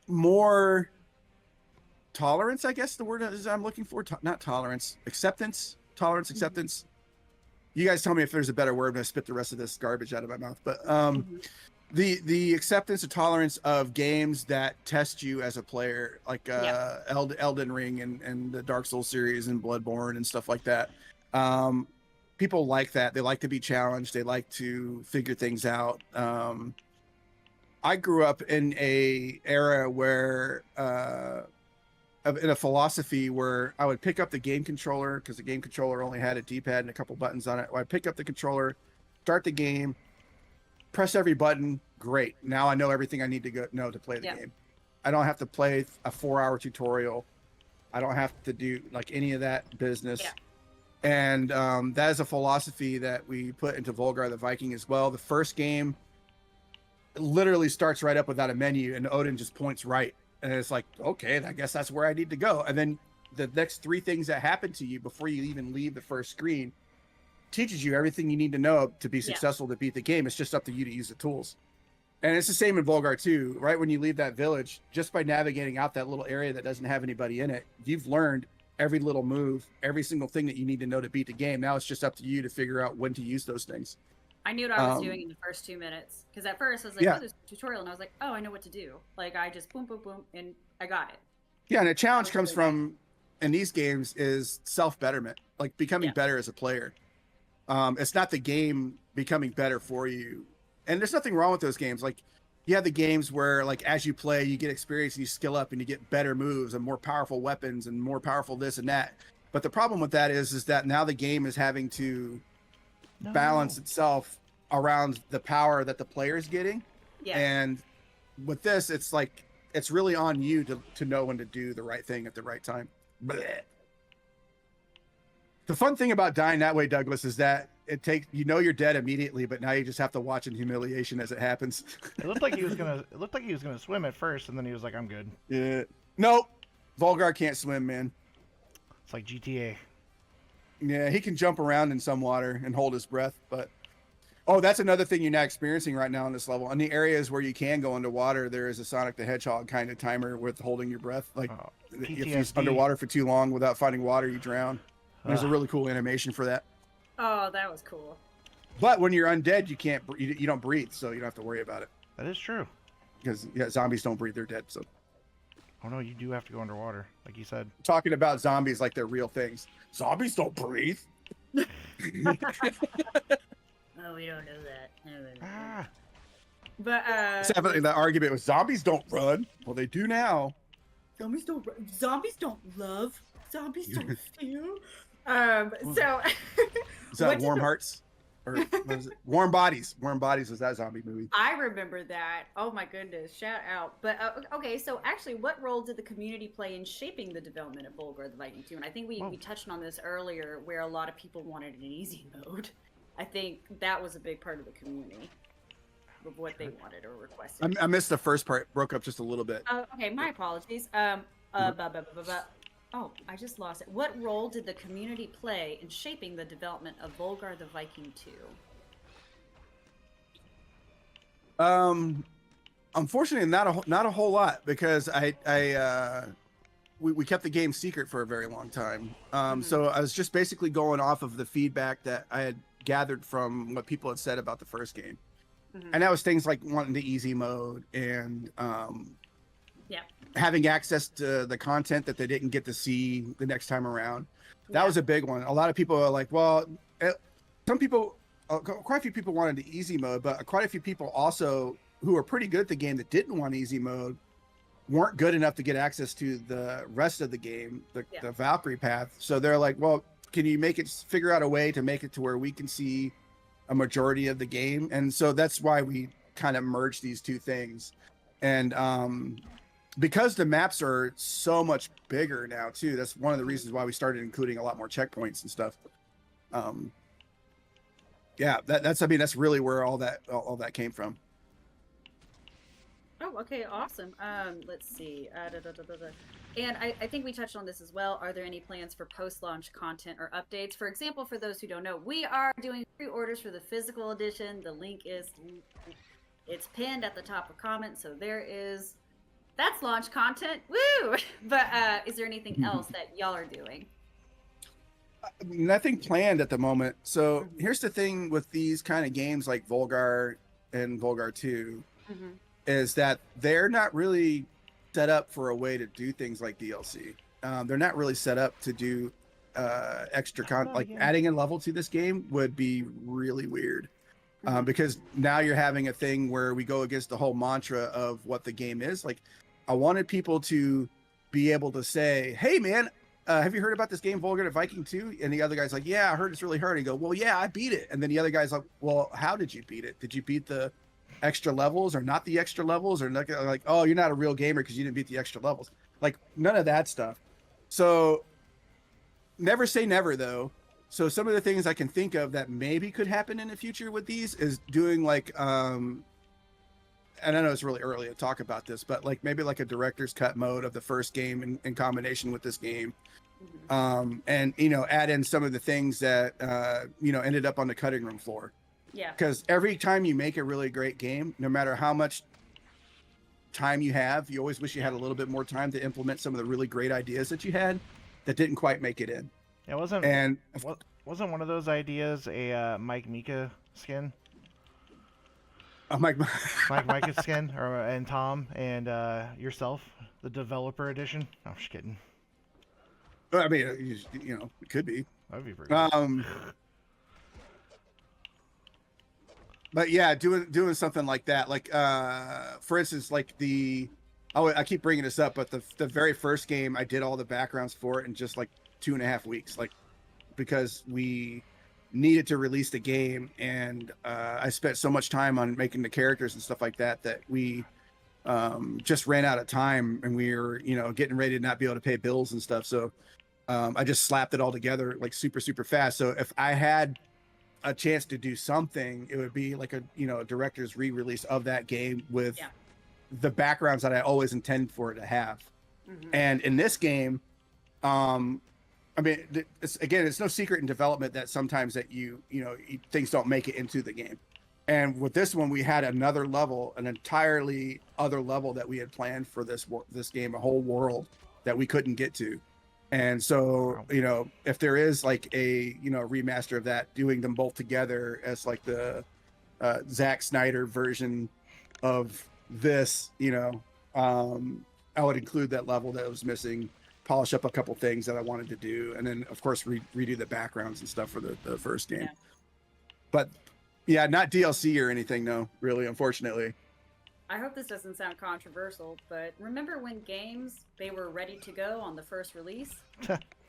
Speaker 2: more tolerance, I guess the word is I'm looking for. Not tolerance, acceptance. Tolerance, acceptance. You guys tell me if there's a better word. I'm gonna spit the rest of this garbage out of my mouth. But the acceptance and tolerance of games that test you as a player, like Elden Ring and the Dark Souls series and Bloodborne and stuff like that. People like that. They like to be challenged. They like to figure things out. I grew up in a era where in a philosophy where I would pick up the game controller, because the game controller only had a D-pad and a couple buttons on it. I'd pick up the controller, start the game, press every button. Great. Now I know everything I need to know to play the game. I don't have to play a 4-hour tutorial. I don't have to do like any of that business. Yeah. And that is a philosophy that we put into Volgarr the Viking as well. The first game literally starts right up without a menu, and Odin just points right. And it's like, okay, I guess that's where I need to go. And then the next 3 things that happen to you before you even leave the first screen teaches you everything you need to know to be successful to beat the game. It's just up to you to use the tools. And it's the same in Volgarr too, right? When you leave that village, just by navigating out that little area that doesn't have anybody in it, you've learned every little move, every single thing that you need to know to beat the game. Now it's just up to you to figure out when to use those things.
Speaker 1: I knew what I was doing in the first 2 minutes. Because at first I was like, oh, there's a tutorial. And I was like, oh, I know what to do. Like, I just boom, boom, boom, and I got it.
Speaker 2: Yeah, and a challenge comes from, in these games, is self-betterment, like becoming better as a player. It's not the game becoming better for you. And there's nothing wrong with those games. Like, you have the games where, like, as you play, you get experience and you skill up and you get better moves and more powerful weapons and more powerful this and that. But the problem with that is that now the game is having to balance itself around the power that the player is getting. Yeah. And with this, it's like, it's really on you to know when to do the right thing at the right time. Blech. The fun thing about dying that way, Douglas, is that you're dead immediately, but now you just have to watch in humiliation as it happens.
Speaker 3: It looked like he was gonna swim at first, and then he was like, "I'm good."
Speaker 2: Yeah. Nope. Volgarr can't swim, man.
Speaker 3: It's like GTA.
Speaker 2: Yeah, he can jump around in some water and hold his breath, but that's another thing you're not experiencing right now in this level. In the areas where you can go underwater, there is a Sonic the Hedgehog kind of timer with holding your breath. Like if you're underwater for too long without finding water, you drown. There's a really cool animation for that.
Speaker 1: Oh, that was cool.
Speaker 2: But when you're undead, you don't breathe, so you don't have to worry about it.
Speaker 3: That is true.
Speaker 2: Because zombies don't breathe; they're dead. So.
Speaker 3: Oh no, you do have to go underwater, like you said.
Speaker 2: Talking about zombies like they're real things. Zombies don't breathe.
Speaker 1: Oh, we don't know that. But
Speaker 2: it's definitely the argument with zombies don't run. Well, they do now.
Speaker 1: Zombies don't run. Zombies don't love. Zombies don't steal. So
Speaker 2: is that Warm Hearts? Or what is it? Warm Bodies. Warm Bodies was that zombie movie.
Speaker 1: I remember that. Oh my goodness. Shout out. But okay, so actually, what role did the community play in shaping the development of Volgarr the Viking II? And I think we touched on this earlier, where a lot of people wanted an easy mode. I think that was a big part of the community of what they wanted or requested.
Speaker 2: I missed the first part. Broke up just a little bit.
Speaker 1: Okay, my apologies. Oh, I just lost it. What role did the community play in shaping the development of Volgarr the Viking II?
Speaker 2: Unfortunately, not a whole lot, because we kept the game secret for a very long time. So I was just basically going off of the feedback that I had gathered from what people had said about the first game. And that was things like wanting the easy mode and having access to the content that they didn't get to see the next time around. That was a big one. A lot of people are like, well, some people, quite a few people wanted the easy mode, but quite a few people also who are pretty good at the game that didn't want easy mode weren't good enough to get access to the rest of the game, the Valkyrie path. So they're like, well, can you figure out a way to make it to where we can see a majority of the game? And so that's why we kind of merged these two things. And because the maps are so much bigger now too, that's one of the reasons why we started including a lot more checkpoints and stuff. That's really where all that came from.
Speaker 1: Oh, okay, awesome. Let's see. And I think we touched on this as well. Are there any plans for post-launch content or updates? For example, for those who don't know, we are doing pre-orders for the physical edition. The link it's pinned at the top of comments. So that's launch content. Woo! But is there anything else that y'all are doing?
Speaker 2: Nothing planned at the moment. So here's the thing with these kind of games like Volgarr and Volgarr 2. Is that they're not really set up for a way to do things like DLC. They're not really set up to do extra content. Like adding a level to this game would be really weird, because now you're having a thing where we go against the whole mantra of what the game is. Like, I wanted people to be able to say, hey man, have you heard about this game Volgarr the Viking II? And the other guy's like, yeah, I heard it's really hard. And you go, well, yeah, I beat it. And then the other guy's like, well, how did you beat it? Did you beat the extra levels or not the extra levels? Or like, oh, you're not a real gamer because you didn't beat the extra levels. Like, none of that stuff. So never say never, though. So some of the things I can think of that maybe could happen in the future with these is doing like and I know it's really early to talk about this, but like maybe like a director's cut mode of the first game in combination with this game. And add in some of the things that ended up on the cutting room floor.
Speaker 1: Yeah.
Speaker 2: Because every time you make a really great game, no matter how much time you have, you always wish you had a little bit more time to implement some of the really great ideas that you had that didn't quite make it in.
Speaker 3: Yeah, wasn't one of those ideas a Mike Mika skin?
Speaker 2: I'm like,
Speaker 3: Mike Mika's skin, and Tom and yourself, the developer edition. No, I'm just kidding.
Speaker 2: I mean, it could be.
Speaker 3: That'd be pretty good.
Speaker 2: But yeah, doing something like that, like for instance, like I keep bringing this up, but the very first game, I did all the backgrounds for it in just like 2.5 weeks, like because we needed to release the game, and I spent so much time on making the characters and stuff like that we just ran out of time, and we were getting ready to not be able to pay bills and stuff. So I just slapped it all together like super fast. So if I had a chance to do something, it would be like a director's re-release of that game with the backgrounds that I always intended for it to have.
Speaker 1: Mm-hmm.
Speaker 2: And in this game, I mean, it's no secret in development that sometimes that things don't make it into the game. And with this one, we had another level, an entirely other level that we had planned for this game, a whole world that we couldn't get to. And so, if there is like a remaster of that, doing them both together as like the Zack Snyder version of this, I would include that level that was missing, polish up a couple things that I wanted to do, and then of course redo the backgrounds and stuff for the first game. Yeah. But yeah, not DLC or anything, no, really, unfortunately.
Speaker 1: I hope this doesn't sound controversial, but remember when games, they were ready to go on the first release?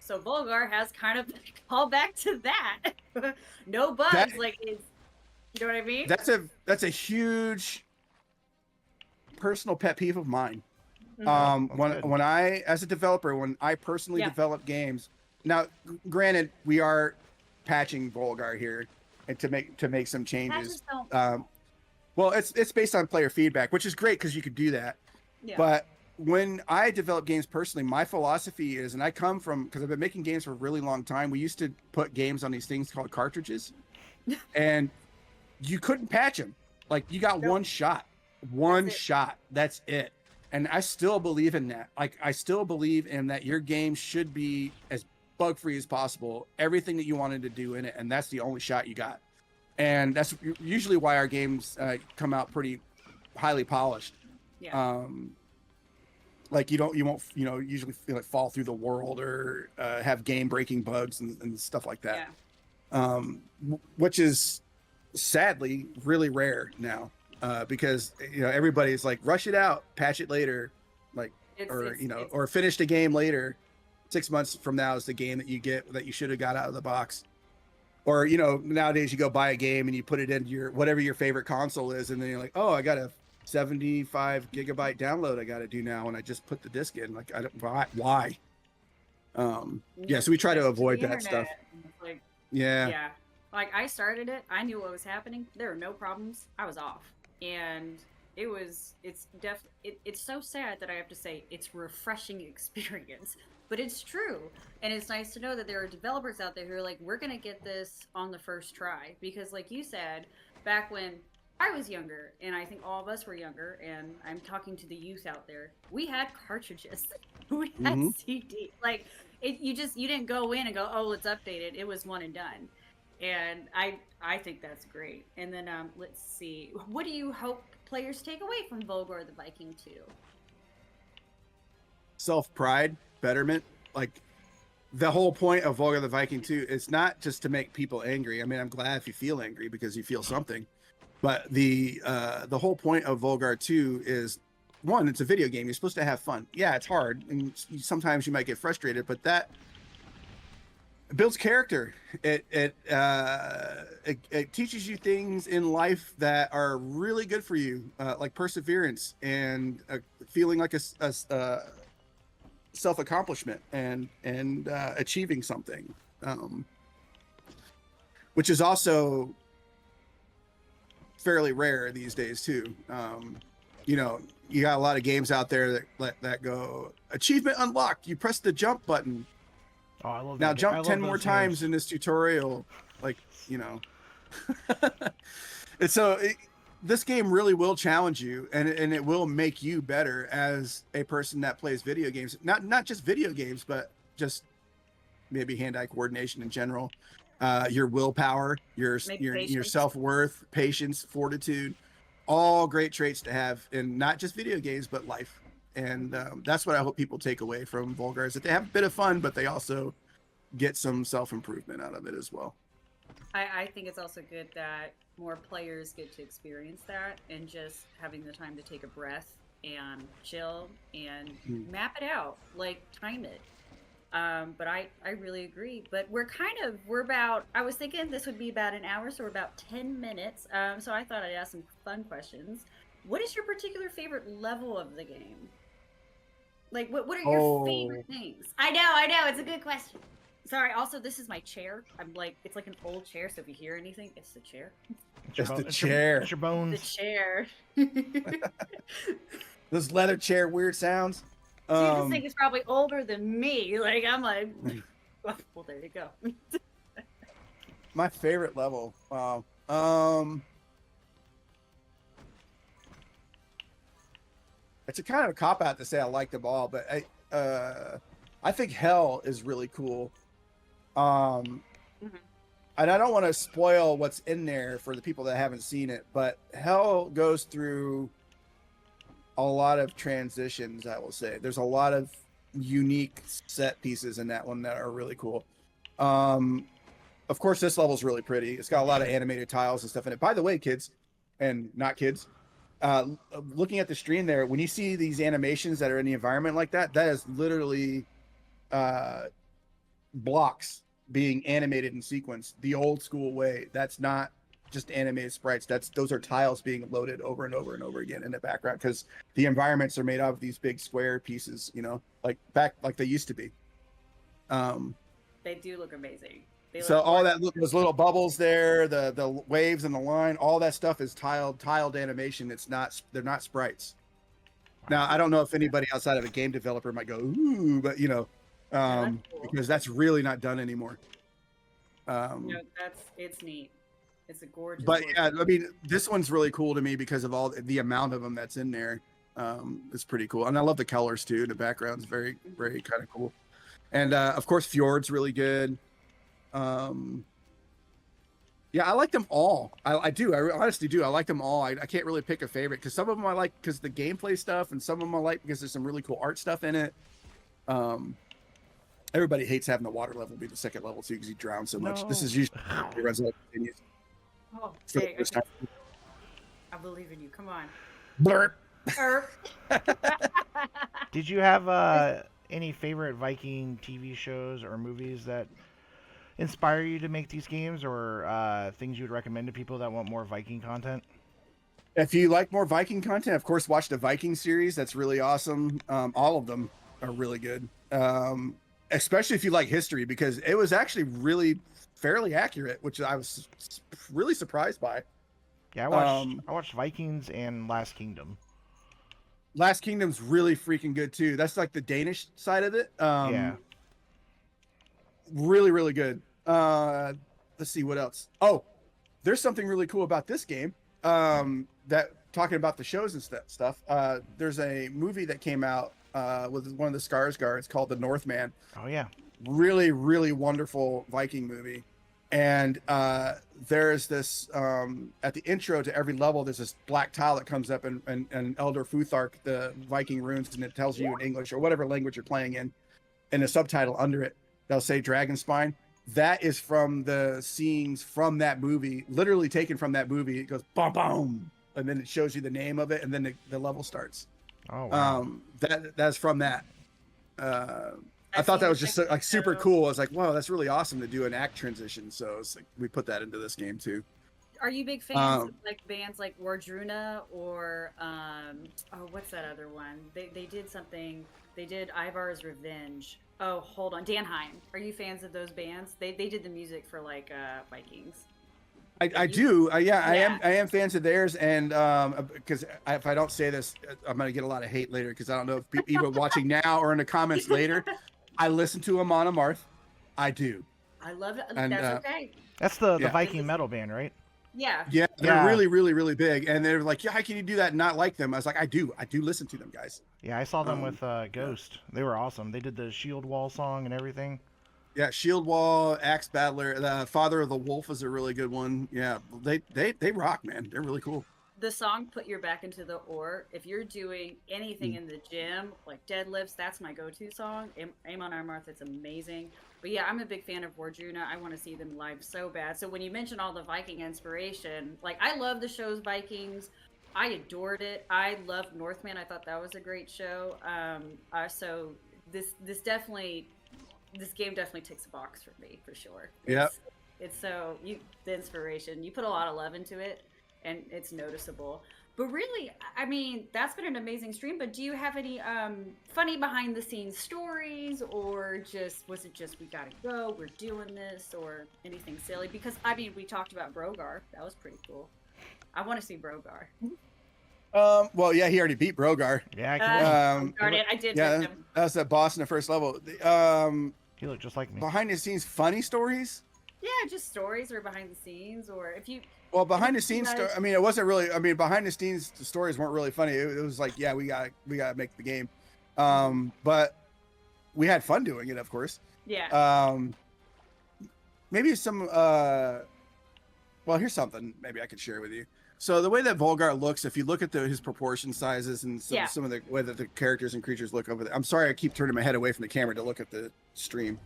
Speaker 1: So Volgarr has kind of called back to that. No bugs, you know what I mean?
Speaker 2: That's a huge personal pet peeve of mine.
Speaker 1: Mm-hmm.
Speaker 2: When I, as a developer, when I personally develop games, now granted we are patching Volgarr here and to make some changes. Well, it's based on player feedback, which is great because you could do that. Yeah. But when I develop games personally, my philosophy is, and I come from, because I've been making games for a really long time, we used to put games on these things called cartridges, and you couldn't patch them. Like, you got one shot. That's it. And I still believe in that. Like, I still believe in that your game should be as bug-free as possible, everything that you wanted to do in it, and that's the only shot you got. And that's usually why our games come out pretty highly polished.
Speaker 1: Yeah.
Speaker 2: Like you won't usually feel like fall through the world or have game-breaking bugs and stuff like that. Yeah. Which is sadly really rare now, because everybody's like, rush it out, patch it later, or finish the game later. 6 months from now is the game that you get that you should have got out of the box. Or, nowadays you go buy a game and you put it into whatever your favorite console is, and then you're like, oh, I got a 75 gigabyte download I got to do now, and I just put the disc in. Like, why? So we try to avoid that stuff.
Speaker 1: Yeah. Like, I started it. I knew what was happening. There were no problems. I was off. And it's so sad that I have to say it's a refreshing experience. But it's true. And it's nice to know that there are developers out there who are like, we're going to get this on the first try. Because like you said, back when I was younger, and I think all of us were younger, and I'm talking to the youth out there, we had cartridges. We had CD. Like, you didn't go in and go, oh, let's update it. It was one and done. And I think that's great. And then let's see. What do you hope players take away from Volgarr the Viking II?
Speaker 2: Self-pride. Betterment. Like, the whole point of Volgarr the Viking 2 is not just to make people angry. I mean, I'm glad if you feel angry because you feel something, but the whole point of Volgarr 2 is, one, it's a video game. You're supposed to have fun. Yeah, it's hard, and sometimes you might get frustrated, but that builds character. It teaches you things in life that are really good for you, like perseverance and feeling like a self-accomplishment and achieving something, which is also fairly rare these days too. You got a lot of games out there that go, achievement unlocked, you press the jump button.
Speaker 3: Oh, I love
Speaker 2: now
Speaker 3: that.
Speaker 2: jump 10 more times in this tutorial, like, And so this game really will challenge you, and it will make you better as a person that plays video games. Not just video games, but just maybe hand-eye coordination in general, your willpower, your self-worth, patience, fortitude, all great traits to have in not just video games but life. And that's what I hope people take away from Volgarr, is that they have a bit of fun, but they also get some self-improvement out of it as well.
Speaker 1: I think it's also good that more players get to experience that, and just having the time to take a breath and chill and map it out, like time it. But I really agree. But we're about, I was thinking this would be about an hour, so we're about 10 minutes. So I thought I'd ask some fun questions. What is your particular favorite level of the game? Like, what are your favorite things? I know, it's a good question. Sorry, also, this is my chair. I'm like, it's like an old chair, so if you hear anything, it's the chair.
Speaker 2: It's the chair.
Speaker 3: It's your bones.
Speaker 1: The chair.
Speaker 2: Those leather chair weird sounds.
Speaker 1: Dude, this thing is probably older than me. Like, I'm like, well, there you go.
Speaker 2: My favorite level. Wow. It's a kind of a cop-out to say I like them all, but I think Hell is really cool. And I don't want to spoil what's in there for the people that haven't seen it, but Hell goes through a lot of transitions, I will say. There's a lot of unique set pieces in that one that are really cool. Of course, this level's really pretty. It's got a lot of animated tiles and stuff in it. By the way, kids, and not kids, looking at the stream there, when you see these animations that are in the environment like that, that is literally blocks being animated in sequence the old school way. That's not just animated sprites. Those are tiles being loaded over and over and over again in the background, because the environments are made out of these big square pieces, like they used to be.
Speaker 1: They do look amazing.
Speaker 2: So all that, those little bubbles there, the waves and the line, all that stuff is tiled animation. They're not sprites. Now, I don't know if anybody outside of a game developer might go, ooh, but that's cool. Because that's really not done anymore.
Speaker 1: It's neat. It's a gorgeous.
Speaker 2: But yeah, I mean, this one's really cool to me because of all the amount of them that's in there. It's pretty cool, and I love the colors too. The background's very, very kind of cool, and of course, Fjord's really good. Yeah, I like them all. I do. I honestly do. I like them all. I can't really pick a favorite, because some of them I like because the gameplay stuff, and some of them I like because there's some really cool art stuff in it. Everybody hates having the water level be the second level too, because you drown so much. This is usually continues.
Speaker 1: Oh, okay. I believe in you. Come on.
Speaker 2: Blurp.
Speaker 3: Did you have any favorite Viking TV shows or movies that inspire you to make these games, or things you'd recommend to people that want more Viking content?
Speaker 2: If you like more Viking content, of course, watch the Viking series. That's really awesome. All of them are really good. Especially if you like history, because it was actually really fairly accurate, which I was really surprised by.
Speaker 3: Yeah, I watched Vikings and Last Kingdom.
Speaker 2: Last Kingdom's really freaking good too. That's like the Danish side of it.
Speaker 3: Yeah.
Speaker 2: Really, really good. Let's see what else. Oh, there's something really cool about this game. That talking about the shows and stuff. There's a movie that came out with one of the Skarsgård. It's called The Northman.
Speaker 3: Oh yeah. Really,
Speaker 2: really wonderful Viking movie. And there's this at the intro to every level, there's this black tile that comes up, and Elder Futhark, the Viking runes, and it tells you in English or whatever language you're playing in, and a subtitle under it, they'll say Dragon Spine. That is from the scenes from that movie, literally taken from that movie. It goes boom, boom, and then it shows you the name of it, and then the level starts.
Speaker 3: Oh wow.
Speaker 2: That's from that. I thought that was just like super cool. I was like, wow, that's really awesome to do an act transition. So it's like we put that into this game too.
Speaker 1: Are you big fans of like bands like Wardruna or what's that other one? They did something. They did Ivar's Revenge. Oh, hold on, Danheim. Are you fans of those bands? They did the music for like Vikings.
Speaker 2: I do. I am fans of theirs, and because if I don't say this, I'm gonna get a lot of hate later, because I don't know if people either watching now or in the comments later. I listen to Amon Amarth. I do.
Speaker 1: I love it.
Speaker 2: And,
Speaker 1: That's okay.
Speaker 3: That's the
Speaker 2: Yeah.
Speaker 3: Viking metal band, right?
Speaker 1: Yeah.
Speaker 2: Yeah, they're
Speaker 3: Yeah.
Speaker 2: really, really, really big, and they're like, "Yeah, how can you do that and not like them?" I was like, I do listen to them, guys."
Speaker 3: Yeah, I saw them
Speaker 2: Um,
Speaker 3: with Ghost. They were awesome. They did the Shield Wall song and everything.
Speaker 2: Yeah, Shield Wall, Axe Battler, the Father of the Wolf is a really good one. Yeah, they rock, man. They're really cool.
Speaker 1: The song "Put Your Back into the Ore." If you're doing anything in the gym, like deadlifts, that's my go-to song. Aim on Amarth, it's amazing. But yeah, I'm a big fan of Wardruna. I want to see them live so bad. So when you mention all the Viking inspiration, like I love the show's Vikings. I adored it. I loved Northman. I thought that was a great show. So this game definitely ticks a box for me for sure.
Speaker 2: Yep.
Speaker 1: It's so the inspiration. You put a lot of love into it, and it's noticeable. But really, I mean, that's been an amazing stream. But do you have any funny behind the scenes stories, or was it just we gotta go, we're doing this, or anything silly? Because I mean, we talked about Volgarr. That was pretty cool. I want to see Volgarr.
Speaker 2: Well, yeah, he already beat Volgarr.
Speaker 3: Yeah,
Speaker 1: Darn it, I did.
Speaker 2: Yeah,
Speaker 1: pick him.
Speaker 2: that was that boss in the first level.
Speaker 3: he looked just like me.
Speaker 2: Behind the scenes funny stories.
Speaker 1: Yeah, just stories or behind the scenes, or if you.
Speaker 2: Well, behind the scenes,
Speaker 1: guys-
Speaker 2: I mean, it wasn't really. I mean, behind the scenes, the stories weren't really funny. It was like, yeah, we gotta make the game, but we had fun doing it, of course.
Speaker 1: Yeah.
Speaker 2: Maybe some. Well, here's something maybe I could share with you. So the way that Volgarr looks, if you look at his proportion sizes and some of the way that the characters and creatures look over there. I'm sorry, I keep turning my head away from the camera to look at the stream.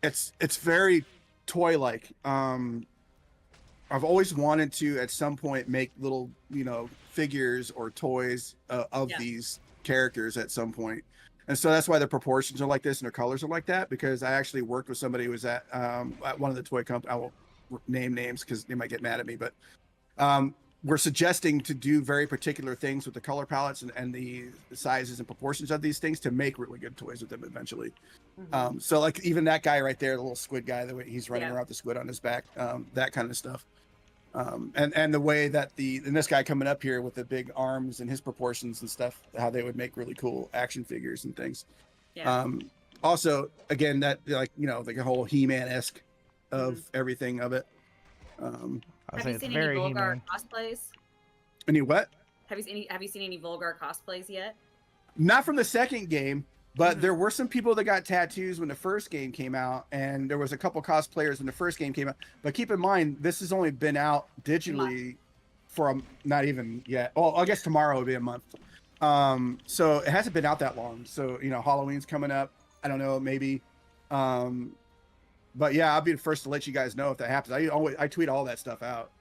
Speaker 2: It's very toy-like. I've always wanted to at some point make little, figures or toys of these characters at some point. And so that's why the proportions are like this and their colors are like that, because I actually worked with somebody who was at one of the toy companies. I won't name names because they might get mad at me, but we're suggesting to do very particular things with the color palettes and the sizes and proportions of these things to make really good toys with them eventually. So like even that guy right there, the little squid guy, the way he's running around with the squid on his back, that kind of stuff. And the way that and this guy coming up here with the big arms and his proportions and stuff, how they would make really cool action figures and things.
Speaker 1: Yeah.
Speaker 2: Also, again, that like a whole He-Man-esque of everything of it.
Speaker 1: Have you seen any Volgarr cosplays?
Speaker 2: Any what?
Speaker 1: Have you seen any Volgarr cosplays yet?
Speaker 2: Not from the second game, but there were some people that got tattoos when the first game came out, and there was a couple cosplayers when the first game came out. But keep in mind, this has only been out digitally for not even yet. Oh, I guess tomorrow will be a month. So it hasn't been out that long. So Halloween's coming up. I don't know, maybe. But yeah, I'll be the first to let you guys know if that happens. I tweet all that stuff out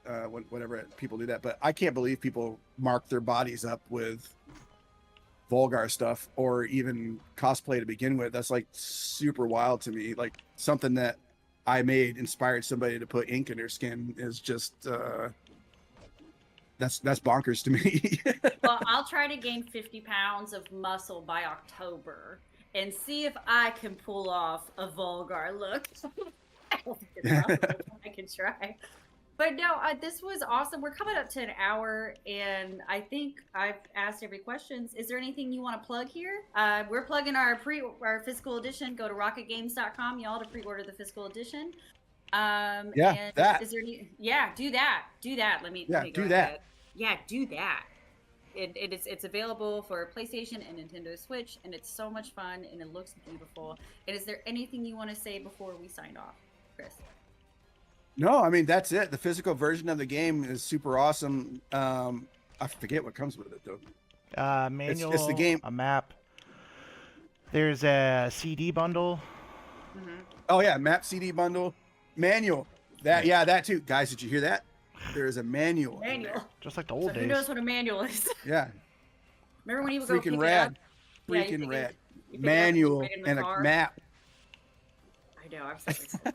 Speaker 2: whenever people do that. But I can't believe people mark their bodies up with Volgarr stuff or even cosplay to begin with. That's like super wild to me. Like something that I made inspired somebody to put ink in their skin is just that's bonkers to me.
Speaker 1: Well, I'll try to gain 50 pounds of muscle by October and see if I can pull off a Volgarr look. I don't think it's possible. I can try. But no, this was awesome. We're coming up to an hour, and I think I've asked every question. Is there anything you want to plug here? We're plugging our physical edition. Go to RockItGames.com, y'all, to pre-order the physical edition. And
Speaker 2: that.
Speaker 1: Is there any? Yeah, do that. Do that. Let me
Speaker 2: do
Speaker 1: go
Speaker 2: that.
Speaker 1: ahead. Yeah, do that. It's available for PlayStation and Nintendo Switch, and it's so much fun, and it looks beautiful. And is there anything you want to say before we sign off, Kris?
Speaker 2: No, I mean, that's it. The physical version of the game is super awesome. I forget what comes with it, though.
Speaker 3: Manual,
Speaker 2: it's the game.
Speaker 3: A map. There's a CD bundle.
Speaker 2: Oh, yeah, map CD bundle. Manual. That too. Guys, did you hear that? There is a manual.
Speaker 3: Just like the old days.
Speaker 1: Who knows what a manual is?
Speaker 2: Yeah.
Speaker 1: Remember when you would go pick
Speaker 2: rad.
Speaker 1: it up?
Speaker 2: Freaking rad. Manual and a map.
Speaker 1: I know. I'm so excited.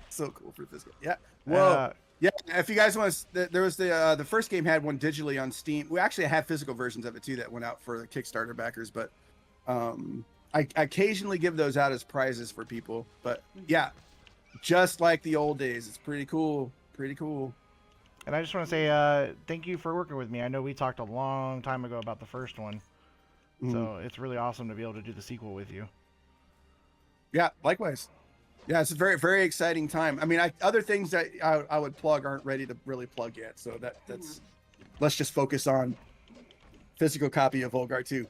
Speaker 2: So cool for physical. Yeah. Whoa. Yeah. If you guys want to, there was the first game had one digitally on Steam. We actually have physical versions of it too that went out for the Kickstarter backers, but I occasionally give those out as prizes for people. But yeah, just like the old days, it's pretty cool. Pretty cool.
Speaker 3: And I just want to say thank you for working with me. I know we talked a long time ago about the first one, so it's really awesome to be able to do the sequel with you.
Speaker 2: Yeah, likewise. Yeah, it's a very, very exciting time. I mean, other things that I would plug aren't ready to really plug yet. So that's let's just focus on physical copy of Volgarr 2.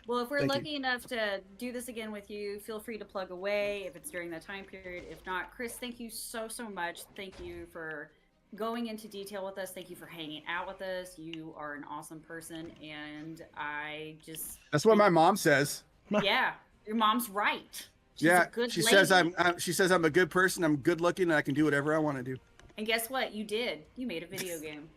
Speaker 1: Well, if we're
Speaker 2: Thank you.
Speaker 1: lucky enough to do this again with you, feel free to plug away if it's during that time period. If not, Kris, thank you so much. Thank you for going into detail with us. Thank you for hanging out with us. You are an awesome person, and I just
Speaker 2: That's what my mom says.
Speaker 1: yeah, your mom's right. She's
Speaker 2: Yeah,
Speaker 1: a good
Speaker 2: she
Speaker 1: lady.
Speaker 2: says she says I'm a good person. I'm good looking, and I can do whatever I want to do.
Speaker 1: And guess what? You did. You made a video game.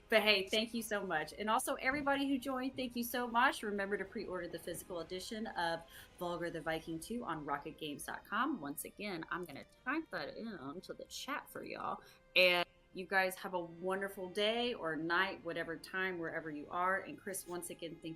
Speaker 1: But hey, thank you so much. And also everybody who joined, thank you so much. Remember to pre-order the physical edition of Volgarr the Viking II on RockItGames.com. Once again, I'm going to type that into the chat for y'all. And you guys have a wonderful day or night, whatever time, wherever you are. And Kris, once again, thank